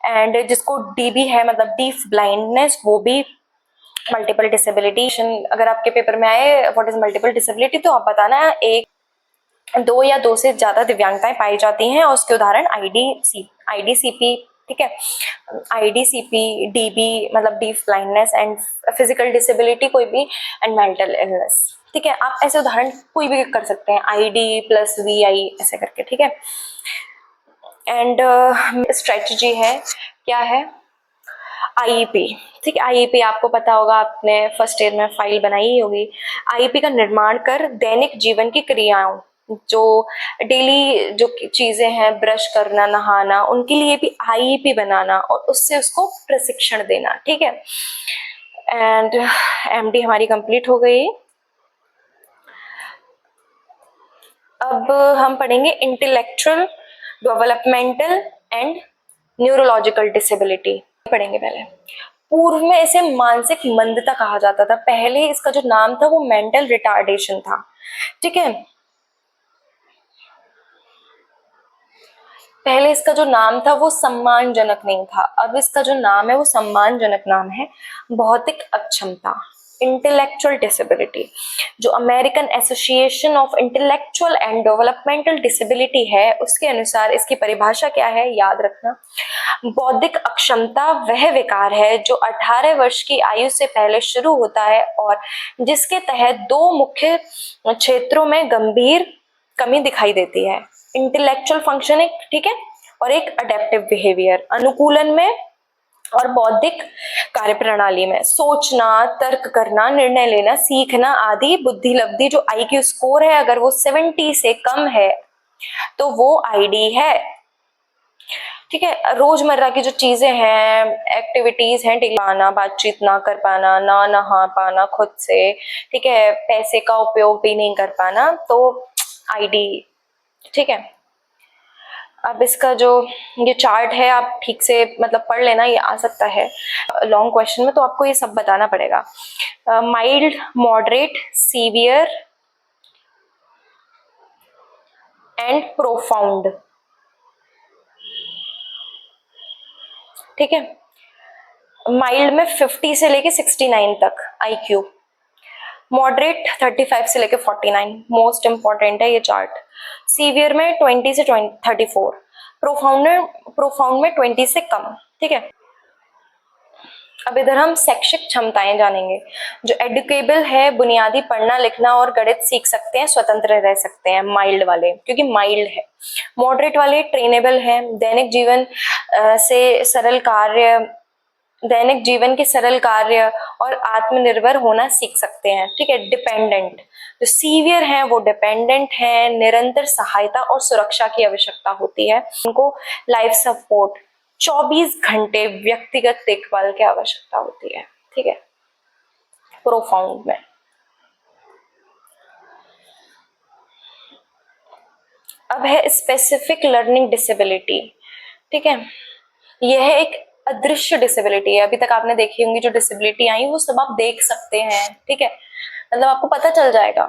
एंड जिसको DB है मतलब डीफ ब्लाइंडनेस, वो भी मल्टीपल डिसेबिलिटी। अगर आपके पेपर में आए व्हाट इज मल्टीपल डिसेबिलिटी, तो आप बताना 1, 2 या 2 से ज्यादा दिव्यांगताएं पाई जाती हैं, और उसके उदाहरण IDCP, ठीक है, IDCP, DB मतलब deaf blindness, and physical disability कोई भी, एंड मेंटल इलनेस, ठीक है। आप ऐसे उदाहरण कोई भी कर सकते हैं, ID + VI ऐसे करके, ठीक है। एंड स्ट्रेटजी है, क्या है? IEP, ठीक है। IEP आपको पता होगा, आपने फर्स्ट ईयर में फाइल बनाई ही होगी। IEP का निर्माण कर दैनिक जीवन की क्रियाओं, जो डेली जो चीजें हैं, ब्रश करना, नहाना, उनके लिए भी IEP बनाना और उससे उसको प्रशिक्षण देना, ठीक है। एंड MD हमारी कंप्लीट हो गई। अब हम पढ़ेंगे intellectual, developmental and neurological disability पढ़ेंगे पहले। पूर्व में इसे मानसिक मंदता कहा जाता था, पहले इसका जो नाम था वो मेंटल रिटार्डेशन था, ठीक है। पहले इसका जो नाम था वो सम्मानजनक नहीं था, अब इसका जो नाम है वो सम्मानजनक नाम है, बौद्धिक अक्षमता, इंटेलेक्चुअल डिसेबिलिटी। जो American association of intellectual and developmental disability है उसके अनुसार इसकी परिभाषा क्या है, याद रखना। बौद्धिक अक्षमता वह विकार है जो 18 वर्ष की आयु से पहले शुरू होता है और जिसके तहत दो मुख्य क्षेत्रों में गंभीर कमी दिखाई देती है। इंटेलेक्चुअल फंक्शनिंग, ठीक है, और एक अडेप्टिव बिहेवियर, अनुकूलन में और बौद्धिक कार्यप्रणाली में, सोचना, तर्क करना, निर्णय लेना, सीखना आदि बुद्धि लब्धि। जो आईक्यू स्कोर है अगर वो 70 से कम है तो वो आईडी है, ठीक है। रोजमर्रा की जो चीजें हैं, एक्टिविटीज हैं, पाना, बातचीत ना कर पाना, ना नहा पाना खुद से, ठीक है, पैसे का उपयोग भी नहीं कर पाना, तो आईडी, ठीक है। अब इसका जो ये चार्ट है आप ठीक से मतलब पढ़ लेना, ये आ सकता है लॉन्ग क्वेश्चन में, तो आपको ये सब बताना पड़ेगा। Mild, moderate, severe and profound, ठीक है। माइल्ड में 50 से लेके 69 तक आईक्यू, मॉडरेट 35 से लेके 49, मोस्ट इंपॉर्टेंट है ये चार्ट। सीवियर में 20 से 34, प्रोफाउंड में 20 से कम, ठीक है। अब इधर हम शैक्षिक क्षमताएं जानेंगे। जो एडुकेबल है, बुनियादी पढ़ना लिखना और गणित सीख सकते हैं, स्वतंत्र रह सकते हैं, माइल्ड वाले, क्योंकि माइल्ड है। मॉडरेट वाले ट्रेनेबल हैं, दैनिक जीवन के सरल कार्य और आत्मनिर्भर होना सीख सकते हैं, ठीक है। डिपेंडेंट, जो सीवियर हैं वो डिपेंडेंट हैं, निरंतर सहायता और सुरक्षा की आवश्यकता होती है उनको, लाइफ सपोर्ट, 24 घंटे व्यक्तिगत देखभाल की आवश्यकता होती है, ठीक है। प्रोफाउंड में अब है स्पेसिफिक लर्निंग डिसेबिलिटी, ठीक है। यह एक अदृश्य डिसेबिलिटी है, अभी तक आपने देखी होंगी जो डिसेबिलिटी आई वो सब आप देख सकते हैं, ठीक है, मतलब आपको पता चल जाएगा।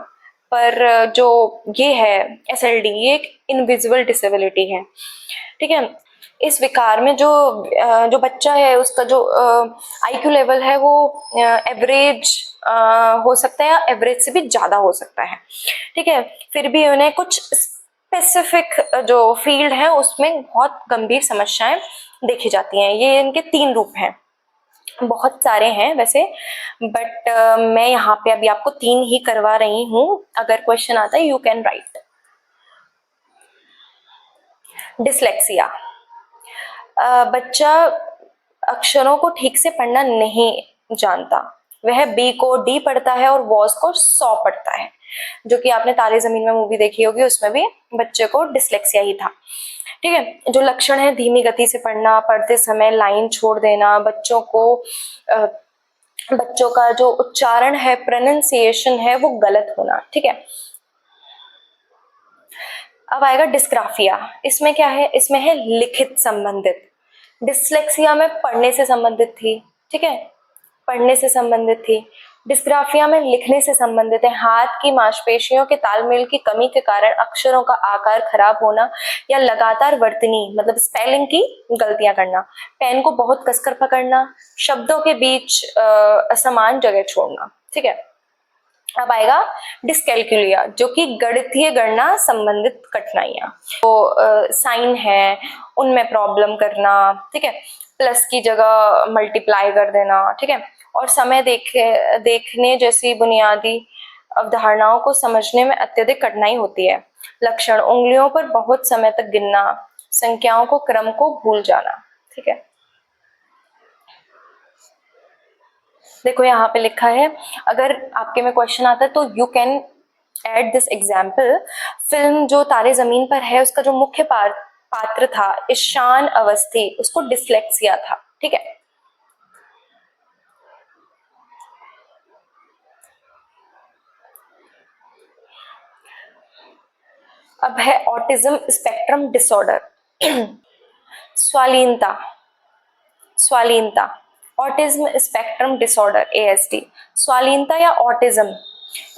पर जो ये है एसएलडी, ये एक इनविजिबल डिसेबिलिटी है, ठीक है। इस विकार में जो बच्चा है उसका जो आईक्यू लेवल है वो एवरेज हो सकता है या एवरेज से भी ज्यादा हो सकता है, ठीक है। फिर भी उन्हें कुछ स्पेसिफिक जो फील्ड है उसमें बहुत गंभीर समस्याएं देखी जाती हैं। ये इनके 3 रूप हैं, बहुत सारे हैं वैसे, बट मैं यहाँ पे अभी आपको 3 ही करवा रही हूँ, अगर क्वेश्चन आता है यू कैन राइट। डिसलेक्सिया, बच्चा अक्षरों को ठीक से पढ़ना नहीं जानता, वह बी को डी पढ़ता है और वॉज को सॉ पढ़ता है, जो कि आपने तारे जमीन में मूवी देखी होगी, उसमें भी बच्चे को डिसलेक्सिया ही था, ठीक है। जो लक्षण है, धीमी गति से पढ़ना, पढ़ते समय लाइन छोड़ देना, बच्चों का जो उच्चारण है, प्रोनाउंसिएशन है वो गलत होना, ठीक है। अब आएगा डिस्ग्राफिया, इसमें क्या है, इसमें है लिखित संबंधित, डिसलेक्सिया में पढ़ने से संबंधित थी, ठीक है, पढ़ने से संबंधित थी। डिस्ग्राफिया में लिखने से संबंधित है, हाथ की मांसपेशियों के तालमेल की कमी के कारण अक्षरों का आकार खराब होना या लगातार वर्तनी मतलब स्पेलिंग की गलतियां करना, पेन को बहुत कसकर पकड़ना, शब्दों के बीच असमान जगह छोड़ना, ठीक है। अब आएगा डिस्कैल्कुलिया, जो कि गणितीय गणना संबंधित कठिनाइयां, तो साइन है उनमें प्रॉब्लम करना, ठीक है, प्लस की जगह मल्टीप्लाई कर देना, ठीक है, और समय देखने जैसी बुनियादी अवधारणाओं को समझने में अत्यधिक कठिनाई होती है। लक्षण, उंगलियों पर बहुत समय तक गिनना, संख्याओं को क्रम को भूल जाना, ठीक है। देखो यहाँ पे लिखा है, अगर आपके में क्वेश्चन आता है तो you can add this example. Film जो तारे जमीन पर है उसका जो मुख्य पात्र था ईशान अवस्थी, उसको डिसलेक्सिया था, ठीक है। अब है ऑटिज्म स्पेक्ट्रम डिसऑर्डर। स्वालीनता, स्वालीनता, ऑटिज्म स्पेक्ट्रम डिसऑर्डर एएसडी। स्वालीनता या ऑटिज्म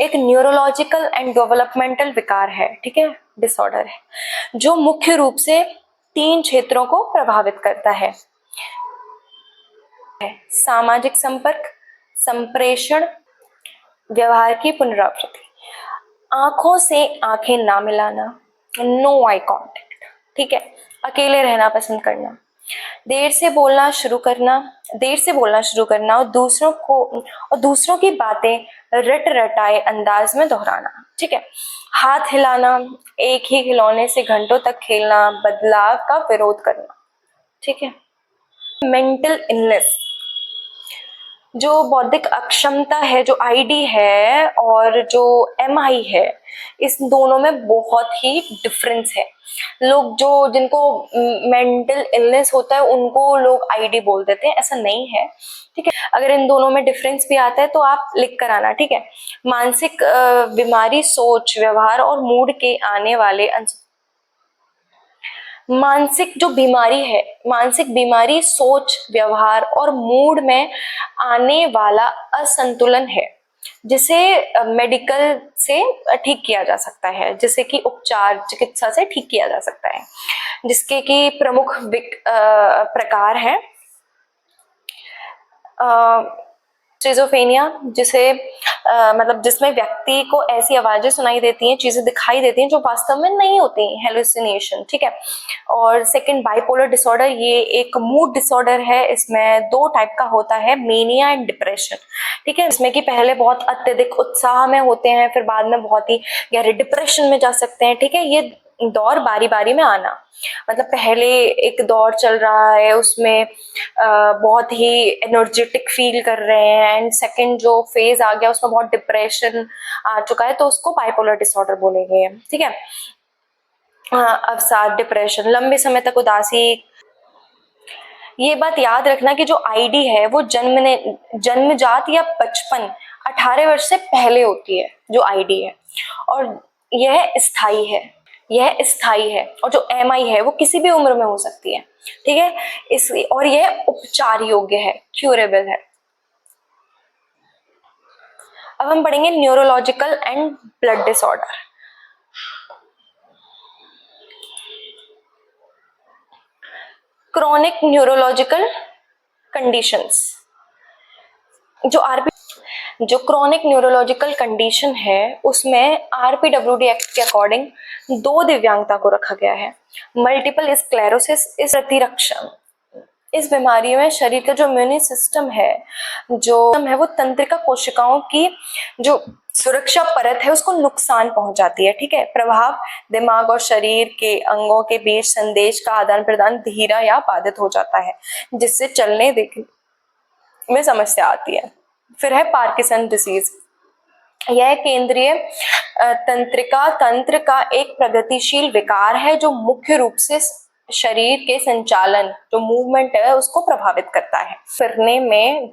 एक न्यूरोलॉजिकल एंड डेवलपमेंटल विकार है, ठीक है, डिसऑर्डर है, जो मुख्य रूप से 3 क्षेत्रों को प्रभावित करता है। सामाजिक संपर्क, संप्रेषण, व्यवहार की पुनरावृत्ति, आंखों से आंखें ना मिलाना, नो आई कांटेक्ट, ठीक है, अकेले रहना पसंद करना, देर से बोलना शुरू करना, देर से बोलना शुरू करना और दूसरों की बातें रट रटाए अंदाज में दोहराना, ठीक है, हाथ हिलाना, एक ही खिलौने से घंटों तक खेलना, बदलाव का विरोध करना, ठीक है। मेंटल इलनेस, जो बौद्धिक अक्षमता है, जो आईडी है और जो एमआई है, इस दोनों में बहुत ही डिफरेंस है। लोग जो जिनको मेंटल इलनेस होता है उनको लोग आईडी बोल देते हैं, ऐसा नहीं है, ठीक है। अगर इन दोनों में डिफरेंस भी आता है तो आप लिख कर आना, ठीक है। मानसिक बीमारी सोच, व्यवहार और मूड के आने वाले मानसिक जो बीमारी है, मानसिक बीमारी सोच, व्यवहार और मूड में आने वाला असंतुलन है, जिसे मेडिकल से ठीक किया जा सकता है, जिसे कि उपचार चिकित्सा से ठीक किया जा सकता है, जिसके कि प्रमुख प्रकार है स्किज़ोफ्रेनिया, जिसे मतलब जिसमें व्यक्ति को ऐसी आवाजें सुनाई देती हैं, चीजें दिखाई देती हैं जो वास्तव में नहीं होती, हेलुसिनेशन, ठीक है। और सेकंड बाइपोलर डिसऑर्डर, ये एक मूड डिसऑर्डर है, इसमें 2 टाइप का होता है, मेनिया एंड डिप्रेशन, ठीक है। इसमें कि पहले बहुत अत्यधिक उत्साह में होते हैं, फिर बाद में बहुत ही गहरे डिप्रेशन में जा सकते हैं, ठीक है। ये दौर बारी बारी में आना, मतलब पहले एक दौर चल रहा है उसमें बहुत ही एनर्जेटिक फील कर रहे हैं, एंड सेकंड जो फेज आ गया उसमें बहुत डिप्रेशन आ चुका है, तो उसको बाइपोलर डिसऑर्डर बोलेंगे, ठीक है। अवसाद, डिप्रेशन, लंबे समय तक उदासी। ये बात याद रखना कि जो आईडी है वो जन्मजात या 18 वर्ष से पहले होती है जो आईडी है, और यह स्थायी है, यह स्थायी है, और जो एमआई है वो किसी भी उम्र में हो सकती है, ठीक है। इस और यह उपचार योग्य है, क्यूरेबल है। अब हम पढ़ेंगे neurological and blood disorder. Chronic neurological conditions, जो क्रॉनिक न्यूरोलॉजिकल कंडीशन है उसमें आरपीडब्ल्यूडी एक्ट के अकॉर्डिंग 2 दिव्यांगता को रखा गया है। मल्टीपल स्क्लेरोसिस, इस प्रतिरक्षण, इस बीमारी में शरीर का जो इम्यून सिस्टम है, वो तंत्रिका कोशिकाओं की जो सुरक्षा परत है उसको नुकसान पहुंच जाती है, ठीक है। प्रभाव, दिमाग और शरीर के अंगों के बीच संदेश का आदान प्रदान धीरा या बाधित हो जाता है, जिससे चलने देखने में समस्या आती है। फिर है पार्किंसन डिसीज, यह केंद्रीय तंत्रिका तंत्र का एक प्रगतिशील विकार है जो मुख्य रूप से शरीर के संचालन, जो मूवमेंट है, उसको प्रभावित करता है। फिरने में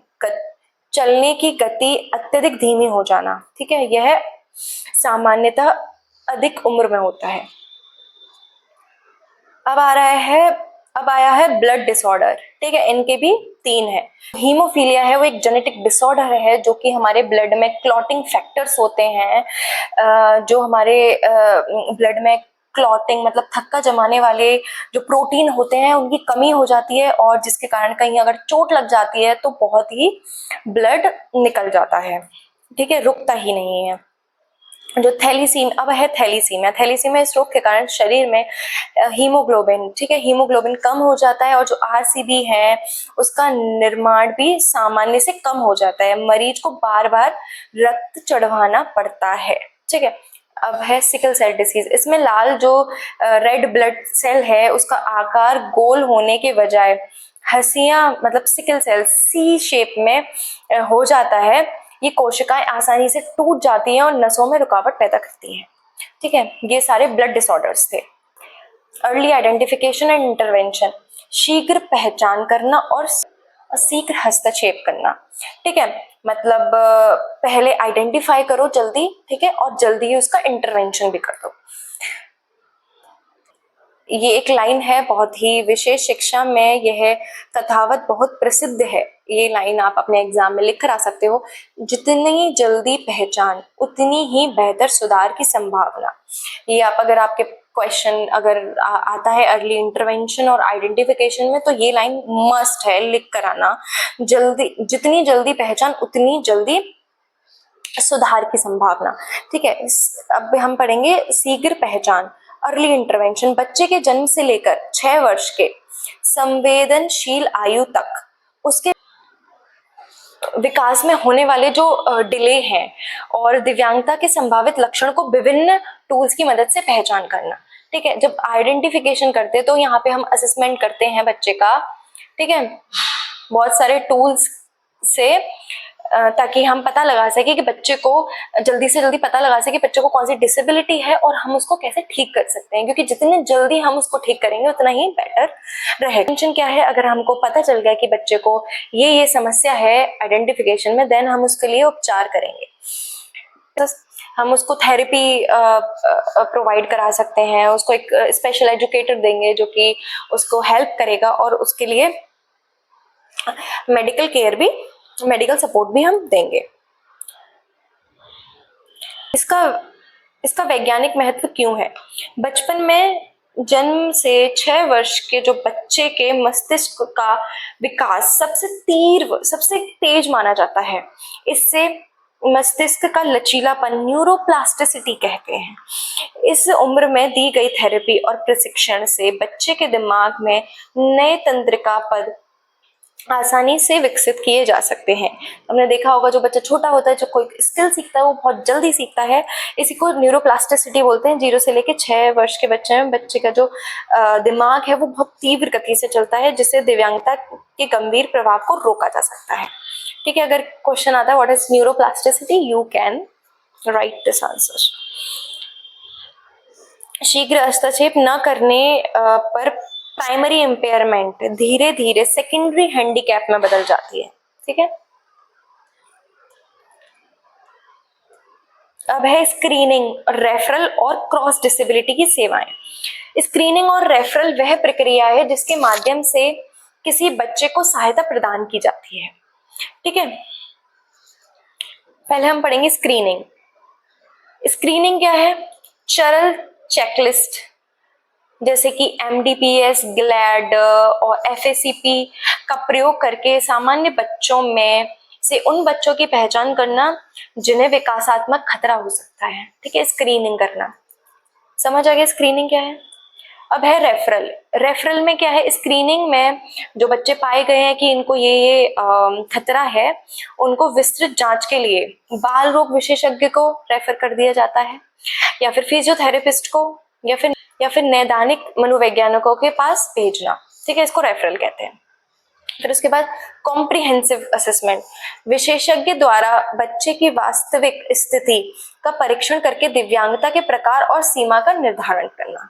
चलने की गति अत्यधिक धीमी हो जाना, ठीक है, यह सामान्यतः अधिक उम्र में होता है। अब आया है ब्लड डिसऑर्डर, ठीक है, इनके भी 3 है। हीमोफीलिया है, वो एक जेनेटिक डिसऑर्डर है जो कि हमारे ब्लड में क्लॉटिंग फैक्टर्स होते हैं, जो हमारे ब्लड में क्लॉटिंग मतलब थक्का जमाने वाले जो प्रोटीन होते हैं उनकी कमी हो जाती है, और जिसके कारण कहीं अगर चोट लग जाती है तो बहुत ही ब्लड निकल जाता है, ठीक है, रुकता ही नहीं है। जो थैलीसीमिया इस रोग के कारण शरीर में हीमोग्लोबिन, ठीक है, हीमोग्लोबिन कम हो जाता है, और जो आरसीबी है उसका निर्माण भी सामान्य से कम हो जाता है, मरीज को बार बार रक्त चढ़वाना पड़ता है, ठीक है। अब है सिकल सेल डिसीज, इसमें लाल जो रेड ब्लड सेल है उसका आकार गोल होने के बजाय हंसिया मतलब सिकल सेल सी शेप में हो जाता है। ये कोशिकाएं आसानी से टूट जाती हैं और नसों में रुकावट पैदा करती हैं, ठीक है। ये सारे ब्लड डिसऑर्डर्स थे। अर्ली आइडेंटिफिकेशन एंड इंटरवेंशन, शीघ्र पहचान करना और शीघ्र हस्तक्षेप करना, ठीक है, मतलब पहले आइडेंटिफाई करो जल्दी, ठीक है, और जल्दी ही उसका इंटरवेंशन भी कर दो। ये एक लाइन है बहुत ही विशेष शिक्षा में, यह कथावत बहुत प्रसिद्ध है। ये लाइन आप अपने एग्जाम में लिख कर आ सकते हो, जितनी जल्दी पहचान उतनी ही बेहतर सुधार की संभावना। ये आप अगर आपके क्वेश्चन अगर आता है अर्ली इंटरवेंशन और आइडेंटिफिकेशन में, तो ये लाइन मस्ट है लिख कर आना। जल्दी, जितनी जल्दी पहचान उतनी जल्दी सुधार की संभावना। ठीक है, अब हम पढ़ेंगे शीघ्र पहचान, अर्ली इंटरवेंशन। बच्चे के जन्म से लेकर 6 वर्ष के संवेदनशील आयु तक उसके विकास में होने वाले जो डिले हैं और दिव्यांगता के संभावित लक्षण को विभिन्न टूल्स की मदद से पहचान करना। ठीक है, जब आइडेंटिफिकेशन करते हैं तो यहाँ पे हम असेसमेंट करते हैं बच्चे का। ठीक है, बहुत सारे टूल्स से, ताकि हम पता लगा सके कि बच्चे को जल्दी से जल्दी पता लगा सके बच्चे को कौन सी डिसेबिलिटी है और हम उसको कैसे ठीक कर सकते हैं, क्योंकि जितने जल्दी हम उसको ठीक करेंगे उतना ही बेटर रहेगा। टेंशन क्या है, अगर हमको पता चल गया कि बच्चे को ये समस्या है आइडेंटिफिकेशन में, देन हम उसके लिए उपचार करेंगे। तो हम उसको थेरेपी प्रोवाइड करा सकते हैं, उसको एक स्पेशल एजुकेटर देंगे जो कि उसको हेल्प करेगा, और उसके लिए मेडिकल सपोर्ट भी हम देंगे। इसका वैज्ञानिक महत्व क्यों है? बचपन में जन्म से 6 वर्ष के जो बच्चे के मस्तिष्क का विकास सबसे तेज माना जाता है। इससे मस्तिष्क का लचीलापन न्यूरोप्लास्टिसिटी कहते हैं। इस उम्र में दी गई थेरेपी और प्रशिक्षण से बच्चे के दिमाग में नए तंत्रिका पद आसानी से विकसित किए जा सकते हैं। हमने देखा होगा जो बच्चा छोटा होता है, जो कोई स्किल सीखता है वो बहुत जल्दी सीखता है। इसी को न्यूरोप्लास्टिसिटी बोलते हैं। 0 से लेकर 6 वर्ष के बच्चे में बच्चे का जो दिमाग है वो बहुत तीव्र गति से चलता है, जिससे दिव्यांगता के गंभीर प्रभाव को रोका जा सकता है। ठीक है, अगर क्वेश्चन आता है what is neuroplasticity, you can write this answer. शीघ्र हस्तक्षेप न करने पर प्राइमरी इम्पेयरमेंट धीरे धीरे सेकेंडरी हैंडीकैप में बदल जाती है। ठीक है, अब है स्क्रीनिंग, रेफरल और क्रॉस डिसेबिलिटी की सेवाएं। स्क्रीनिंग और रेफरल वह प्रक्रिया है जिसके माध्यम से किसी बच्चे को सहायता प्रदान की जाती है। ठीक है, पहले हम पढ़ेंगे स्क्रीनिंग। स्क्रीनिंग क्या है? सरल चेकलिस्ट जैसे कि MDPS, ग्लैड और FACP का प्रयोग करके सामान्य बच्चों में से उन बच्चों की पहचान करना जिन्हें विकासात्मक खतरा हो सकता है। ठीक है, स्क्रीनिंग करना। समझ आ गया स्क्रीनिंग क्या है? अब है रेफरल। रेफरल में क्या है? स्क्रीनिंग में जो बच्चे पाए गए हैं कि इनको ये खतरा है, उनको विस्तृत जांच के लिए बाल रोग विशेषज्ञ को रेफर कर दिया जाता है, या फिर फिजियोथेरेपिस्ट को, या फिर नैदानिक मनोवैज्ञानिकों के पास भेजना। ठीक है, इसको रेफरल कहते हैं। फिर उसके बाद कॉम्प्रिहेंसिव असेसमेंट, विशेषज्ञ द्वारा बच्चे की वास्तविक स्थिति का परीक्षण करके दिव्यांगता के प्रकार और सीमा का निर्धारण करना।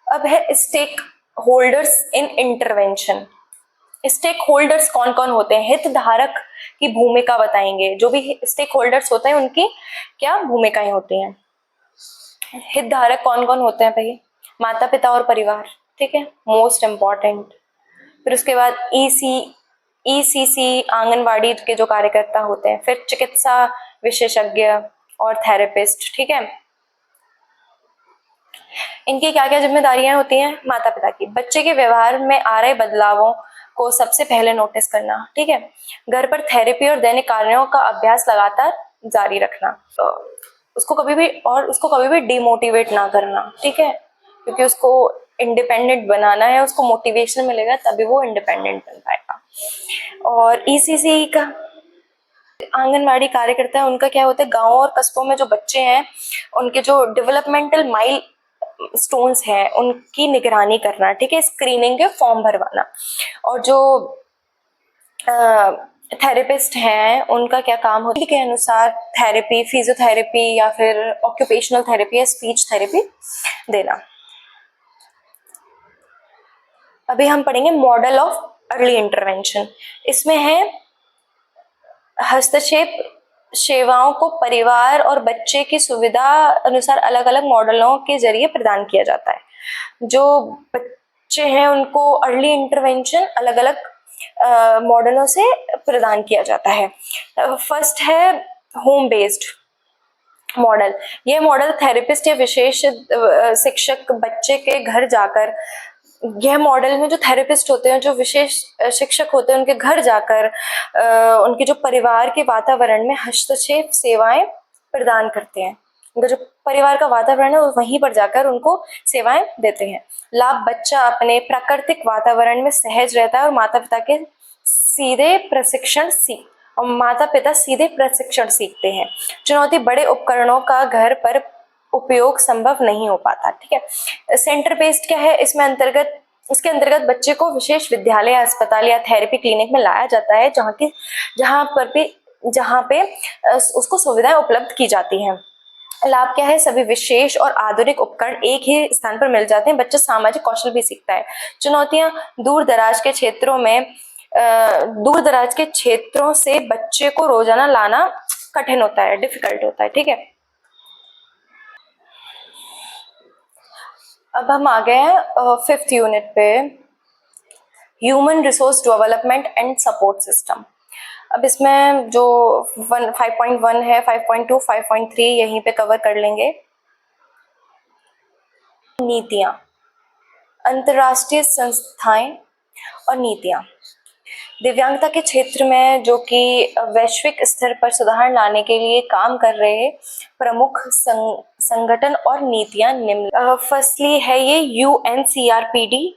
अब है stakeholders in intervention. Stakeholders कौन कौन होते हैं? हितधारक की भूमिका बताएंगे। जो भी स्टेक होल्डर्स होते हैं उनकी क्या भूमिकाएं होती हैं? हितधारक कौन कौन होते हैं भाई? माता पिता और परिवार। ठीक है, मोस्ट इम्पॉर्टेंट। फिर उसके बाद ECC आंगनवाड़ी के जो कार्यकर्ता होते हैं, फिर चिकित्सा विशेषज्ञ और थेरेपिस्ट। ठीक है, इनकी क्या क्या जिम्मेदारियां होती हैं? माता पिता की बच्चे के व्यवहार में आ रहे बदलावों को सबसे पहले नोटिस करना। ठीक है, घर पर थेरेपी और दैनिक कार्यों का अभ्यास लगातार जारी रखना, तो उसको कभी भी डिमोटिवेट ना करना। ठीक है, क्योंकि उसको इंडिपेंडेंट बनाना है, उसको मोटिवेशन मिलेगा तभी वो इंडिपेंडेंट बन पाएगा। और ECC का आंगनवाड़ी कार्यकर्ता है, उनका क्या होता है? गाँव और कस्बों में जो बच्चे हैं उनके जो डेवलपमेंटल माइल स्टोन्स हैं उनकी निगरानी करना। ठीक है, स्क्रीनिंग के फॉर्म भरवाना। और जो थेरेपिस्ट हैं उनका क्या काम होता है के अनुसार थेरेपी, फिजियोथेरेपी या फिर ऑक्यूपेशनल थेरेपी या स्पीच थेरेपी देना। अभी हम पढ़ेंगे मॉडल ऑफ अर्ली इंटरवेंशन। इसमें है हस्तक्षेप सेवाओं को परिवार और बच्चे की सुविधा अनुसार अलग अलग मॉडलों के जरिए प्रदान किया जाता है। जो बच्चे हैं उनको अर्ली इंटरवेंशन अलग अलग मॉडलों से प्रदान किया जाता है। फर्स्ट है होम बेस्ड मॉडल। यह मॉडल थेरेपिस्ट या विशेष शिक्षक बच्चे के घर जाकर, यह मॉडल में जो थेरेपिस्ट होते हैं, जो विशेष शिक्षक होते हैं, उनके घर जाकर उनके जो परिवार के वातावरण में हस्तक्षेप सेवाएं प्रदान करते हैं। उनका जो परिवार का वातावरण है वहीं पर जाकर उनको सेवाएं देते हैं। लाभ: बच्चा अपने प्राकृतिक वातावरण में सहज रहता है और माता पिता सीधे प्रशिक्षण सीखते हैं। चुनौती: बड़े उपकरणों का घर पर उपयोग संभव नहीं हो पाता। ठीक है। सेंटर बेस्ड क्या है? इसके अंतर्गत बच्चे को विशेष विद्यालय, अस्पताल या थेरेपी क्लिनिक में लाया जाता है, जहाँ पे उसको सुविधाएं उपलब्ध की जाती हैं। लाभ क्या है? सभी विशेष और आधुनिक उपकरण एक ही स्थान पर मिल जाते हैं। बच्चा सामाजिक कौशल भी सीखता है। चुनौतियां: दूर दराज के क्षेत्रों से बच्चे को रोजाना लाना कठिन होता है, डिफिकल्ट होता है। ठीक है। अब हम आ गए हैं फिफ्थ यूनिट पे, human resource development and support system. अब इसमें जो 5.1 है, 5.2, 5.3 यहीं पे कवर कर लेंगे। नीतियां, अंतर्राष्ट्रीय संस्थाएं और नीतियां। दिव्यांगता के क्षेत्र में जो कि वैश्विक स्तर पर सुधार लाने के लिए काम कर रहे प्रमुख संगठन और नीतियां निम्न। फर्स्टली है ये UNCRPD।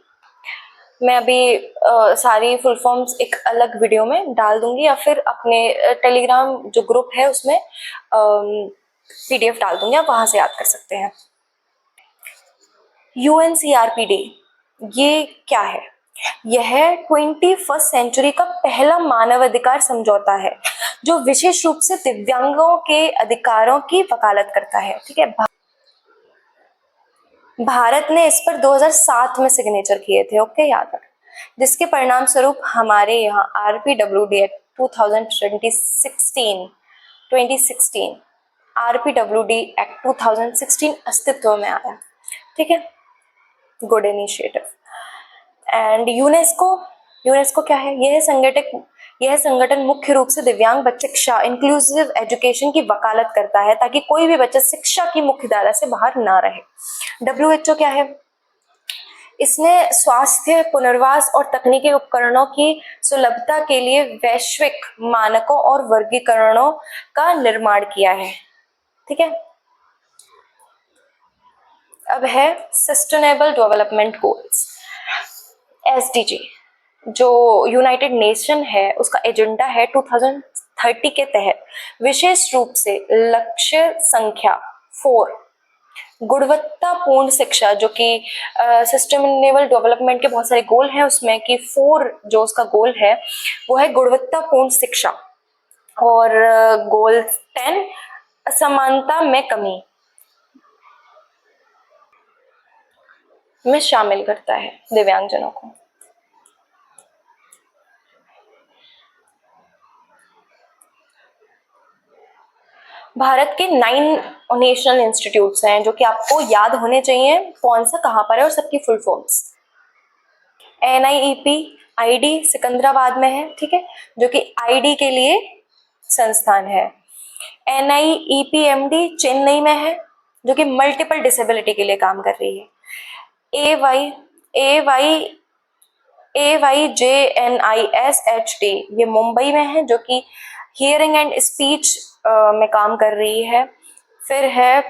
मैं अभी सारी फुल फॉर्म्स एक अलग वीडियो में डाल दूंगी, या फिर अपने टेलीग्राम जो ग्रुप है उसमें PDF डाल दूंगी, आप वहां से याद कर सकते हैं। UNCRPD ये क्या है? यह 21st सेंचुरी का पहला मानवाधिकार समझौता है जो विशेष रूप से दिव्यांगों के अधिकारों की वकालत करता है। ठीक है। भारत ने इस पर 2007 में सिग्नेचर किए थे, ओके, याद रख। जिसके परिणाम स्वरूप हमारे यहाँ RPWD एक्ट 2016 RPWD एक्ट 2016 अस्तित्व में आया। ठीक है। Good initiative. एंड यूनेस्को क्या है? यह संगठन मुख्य रूप से दिव्यांग बच्चे शिक्षा, इंक्लूसिव एजुकेशन की वकालत करता है ताकि कोई भी बच्चा शिक्षा की मुख्य धारा से बाहर ना रहे। WHO क्या है? इसने स्वास्थ्य, पुनर्वास और तकनीकी उपकरणों की सुलभता के लिए वैश्विक मानकों और वर्गीकरणों का निर्माण किया है। ठीक है। अब है सस्टेनेबल डेवलपमेंट गोल्स, SDG, जो यूनाइटेड नेशन है उसका एजेंडा है 2030 के तहत विशेष रूप से लक्ष्य संख्या 4 गुणवत्तापूर्ण शिक्षा, जो कि सस्टेनेबल डेवलपमेंट के बहुत सारे गोल हैं, उसमें कि 4 जो उसका गोल है वो है गुणवत्तापूर्ण शिक्षा। और गोल 10 असमानता में कमी में शामिल करता है दिव्यांगजनों को। भारत के 9 नेशनल इंस्टीट्यूट्स हैं जो कि आपको याद होने चाहिए, कौन सा कहाँ पर है और सबकी full forms. NIEP ID Secunderabad में है। ठीक है। जो कि ID के लिए संस्थान है। NIEPMD चेन्नई में है जो कि मल्टीपल डिसेबिलिटी के लिए काम कर रही है। AYJNISHD ये मुंबई में है जो कि हियरिंग एंड स्पीच में काम कर रही है। फिर है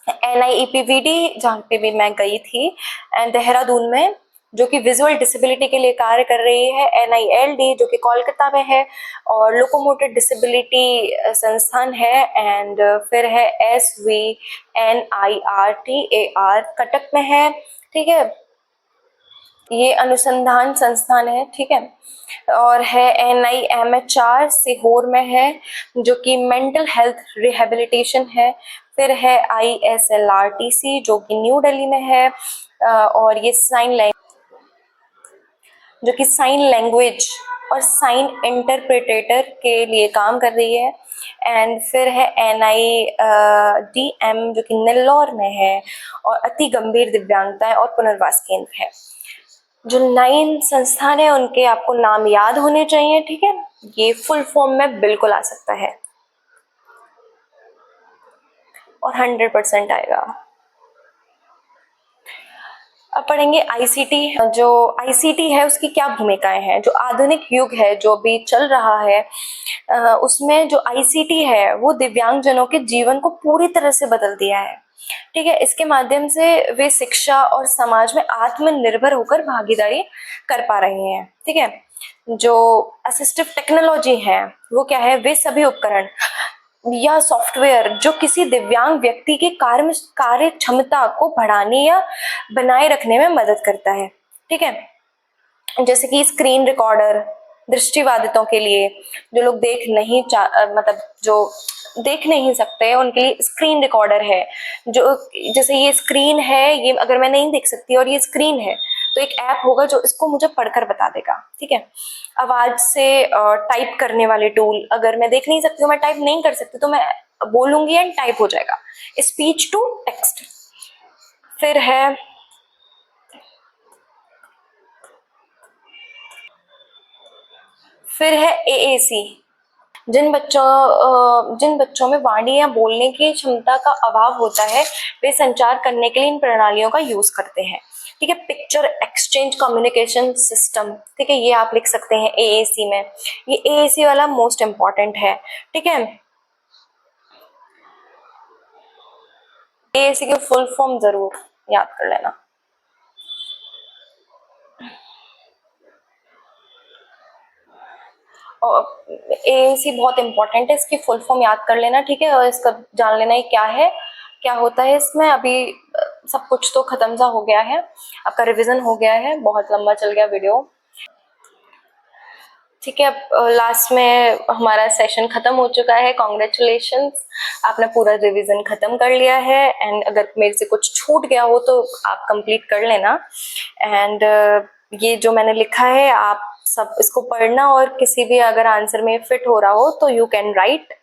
NIEPVD जहाँ पे भी मैं गई थी, एंड देहरादून में, जो कि विजुअल डिसेबिलिटी के लिए कार्य कर रही है। NILD जो कि कोलकाता में है और लोकोमोटर डिसेबिलिटी संस्थान है। एंड फिर है SVNIRTAR कटक में है। ठीक है। ये अनुसंधान संस्थान है। ठीक है। और है NIMHR सीहोर में है जो कि मेंटल हेल्थ रिहेबिलिटेशन है। फिर है ISLRTC जो कि न्यू दिल्ली में है और ये साइन लैंग्वेज और साइन इंटरप्रेटेटर के लिए काम कर रही है। एंड फिर है NIDM जो कि नेल्लौर में है और अति गंभीर दिव्यांगताएं और पुनर्वास केंद्र है। जो 9 संस्थान है उनके आपको नाम याद होने चाहिए, ठीक है। ये फुल फॉर्म में बिल्कुल आ सकता है और 100% आएगा। अब पढ़ेंगे ICT। जो ICT है उसकी क्या भूमिकाएं हैं। जो आधुनिक युग है जो भी चल रहा है उसमें जो ICT है वो दिव्यांगजनों के जीवन को पूरी तरह से बदल दिया है, ठीक है। इसके माध्यम से वे शिक्षा और समाज में आत्मनिर्भर होकर भागीदारी कर पा रहे हैं, ठीक है। जो असिस्टिव टेक्नोलॉजी है वो क्या है, वे सभी उपकरण या सॉफ्टवेयर जो किसी दिव्यांग व्यक्ति के कार्य क्षमता को बढ़ाने या बनाए रखने में मदद करता है, ठीक है। जैसे कि स्क्रीन रिकॉर्डर दृष्टिबाधितों के लिए, जो लोग मतलब जो देख नहीं सकते उनके लिए स्क्रीन रिकॉर्डर है। जो जैसे ये स्क्रीन है, ये अगर मैं नहीं देख सकती और ये स्क्रीन है तो एक ऐप होगा जो इसको मुझे पढ़कर बता देगा, ठीक है। आवाज से टाइप करने वाले टूल, अगर मैं देख नहीं सकती हूँ, मैं टाइप नहीं कर सकती तो मैं बोलूंगी एंड टाइप हो जाएगा, स्पीच टू टेक्स्ट। फिर है AAC। जिन बच्चों में वाणी या बोलने की क्षमता का अभाव होता है वे संचार करने के लिए इन प्रणालियों का यूज करते हैं, ठीक है। पिक्चर एक्सचेंज कम्युनिकेशन सिस्टम, ठीक है, ये आप लिख सकते हैं AAC में। ये AAC वाला मोस्ट इम्पॉर्टेंट है, ठीक है। AAC की फुल फॉर्म जरूर याद कर लेना। और AAC बहुत इंपॉर्टेंट है, इसकी फुल फॉर्म याद कर लेना, ठीक है। और इसका जान लेना ही क्या है, क्या होता है इसमें। अभी सब कुछ तो खत्म सा हो गया है, आपका रिवीजन हो गया है, बहुत लंबा चल गया वीडियो, ठीक है। अब लास्ट में हमारा सेशन खत्म हो चुका है, कॉन्ग्रेचुलेशंस, आपने पूरा रिवीजन खत्म कर लिया है। एंड अगर मेरे से कुछ छूट गया हो तो आप कंप्लीट कर लेना। एंड ये जो मैंने लिखा है आप सब इसको पढ़ना और किसी भी अगर आंसर में फिट हो रहा हो तो यू कैन राइट।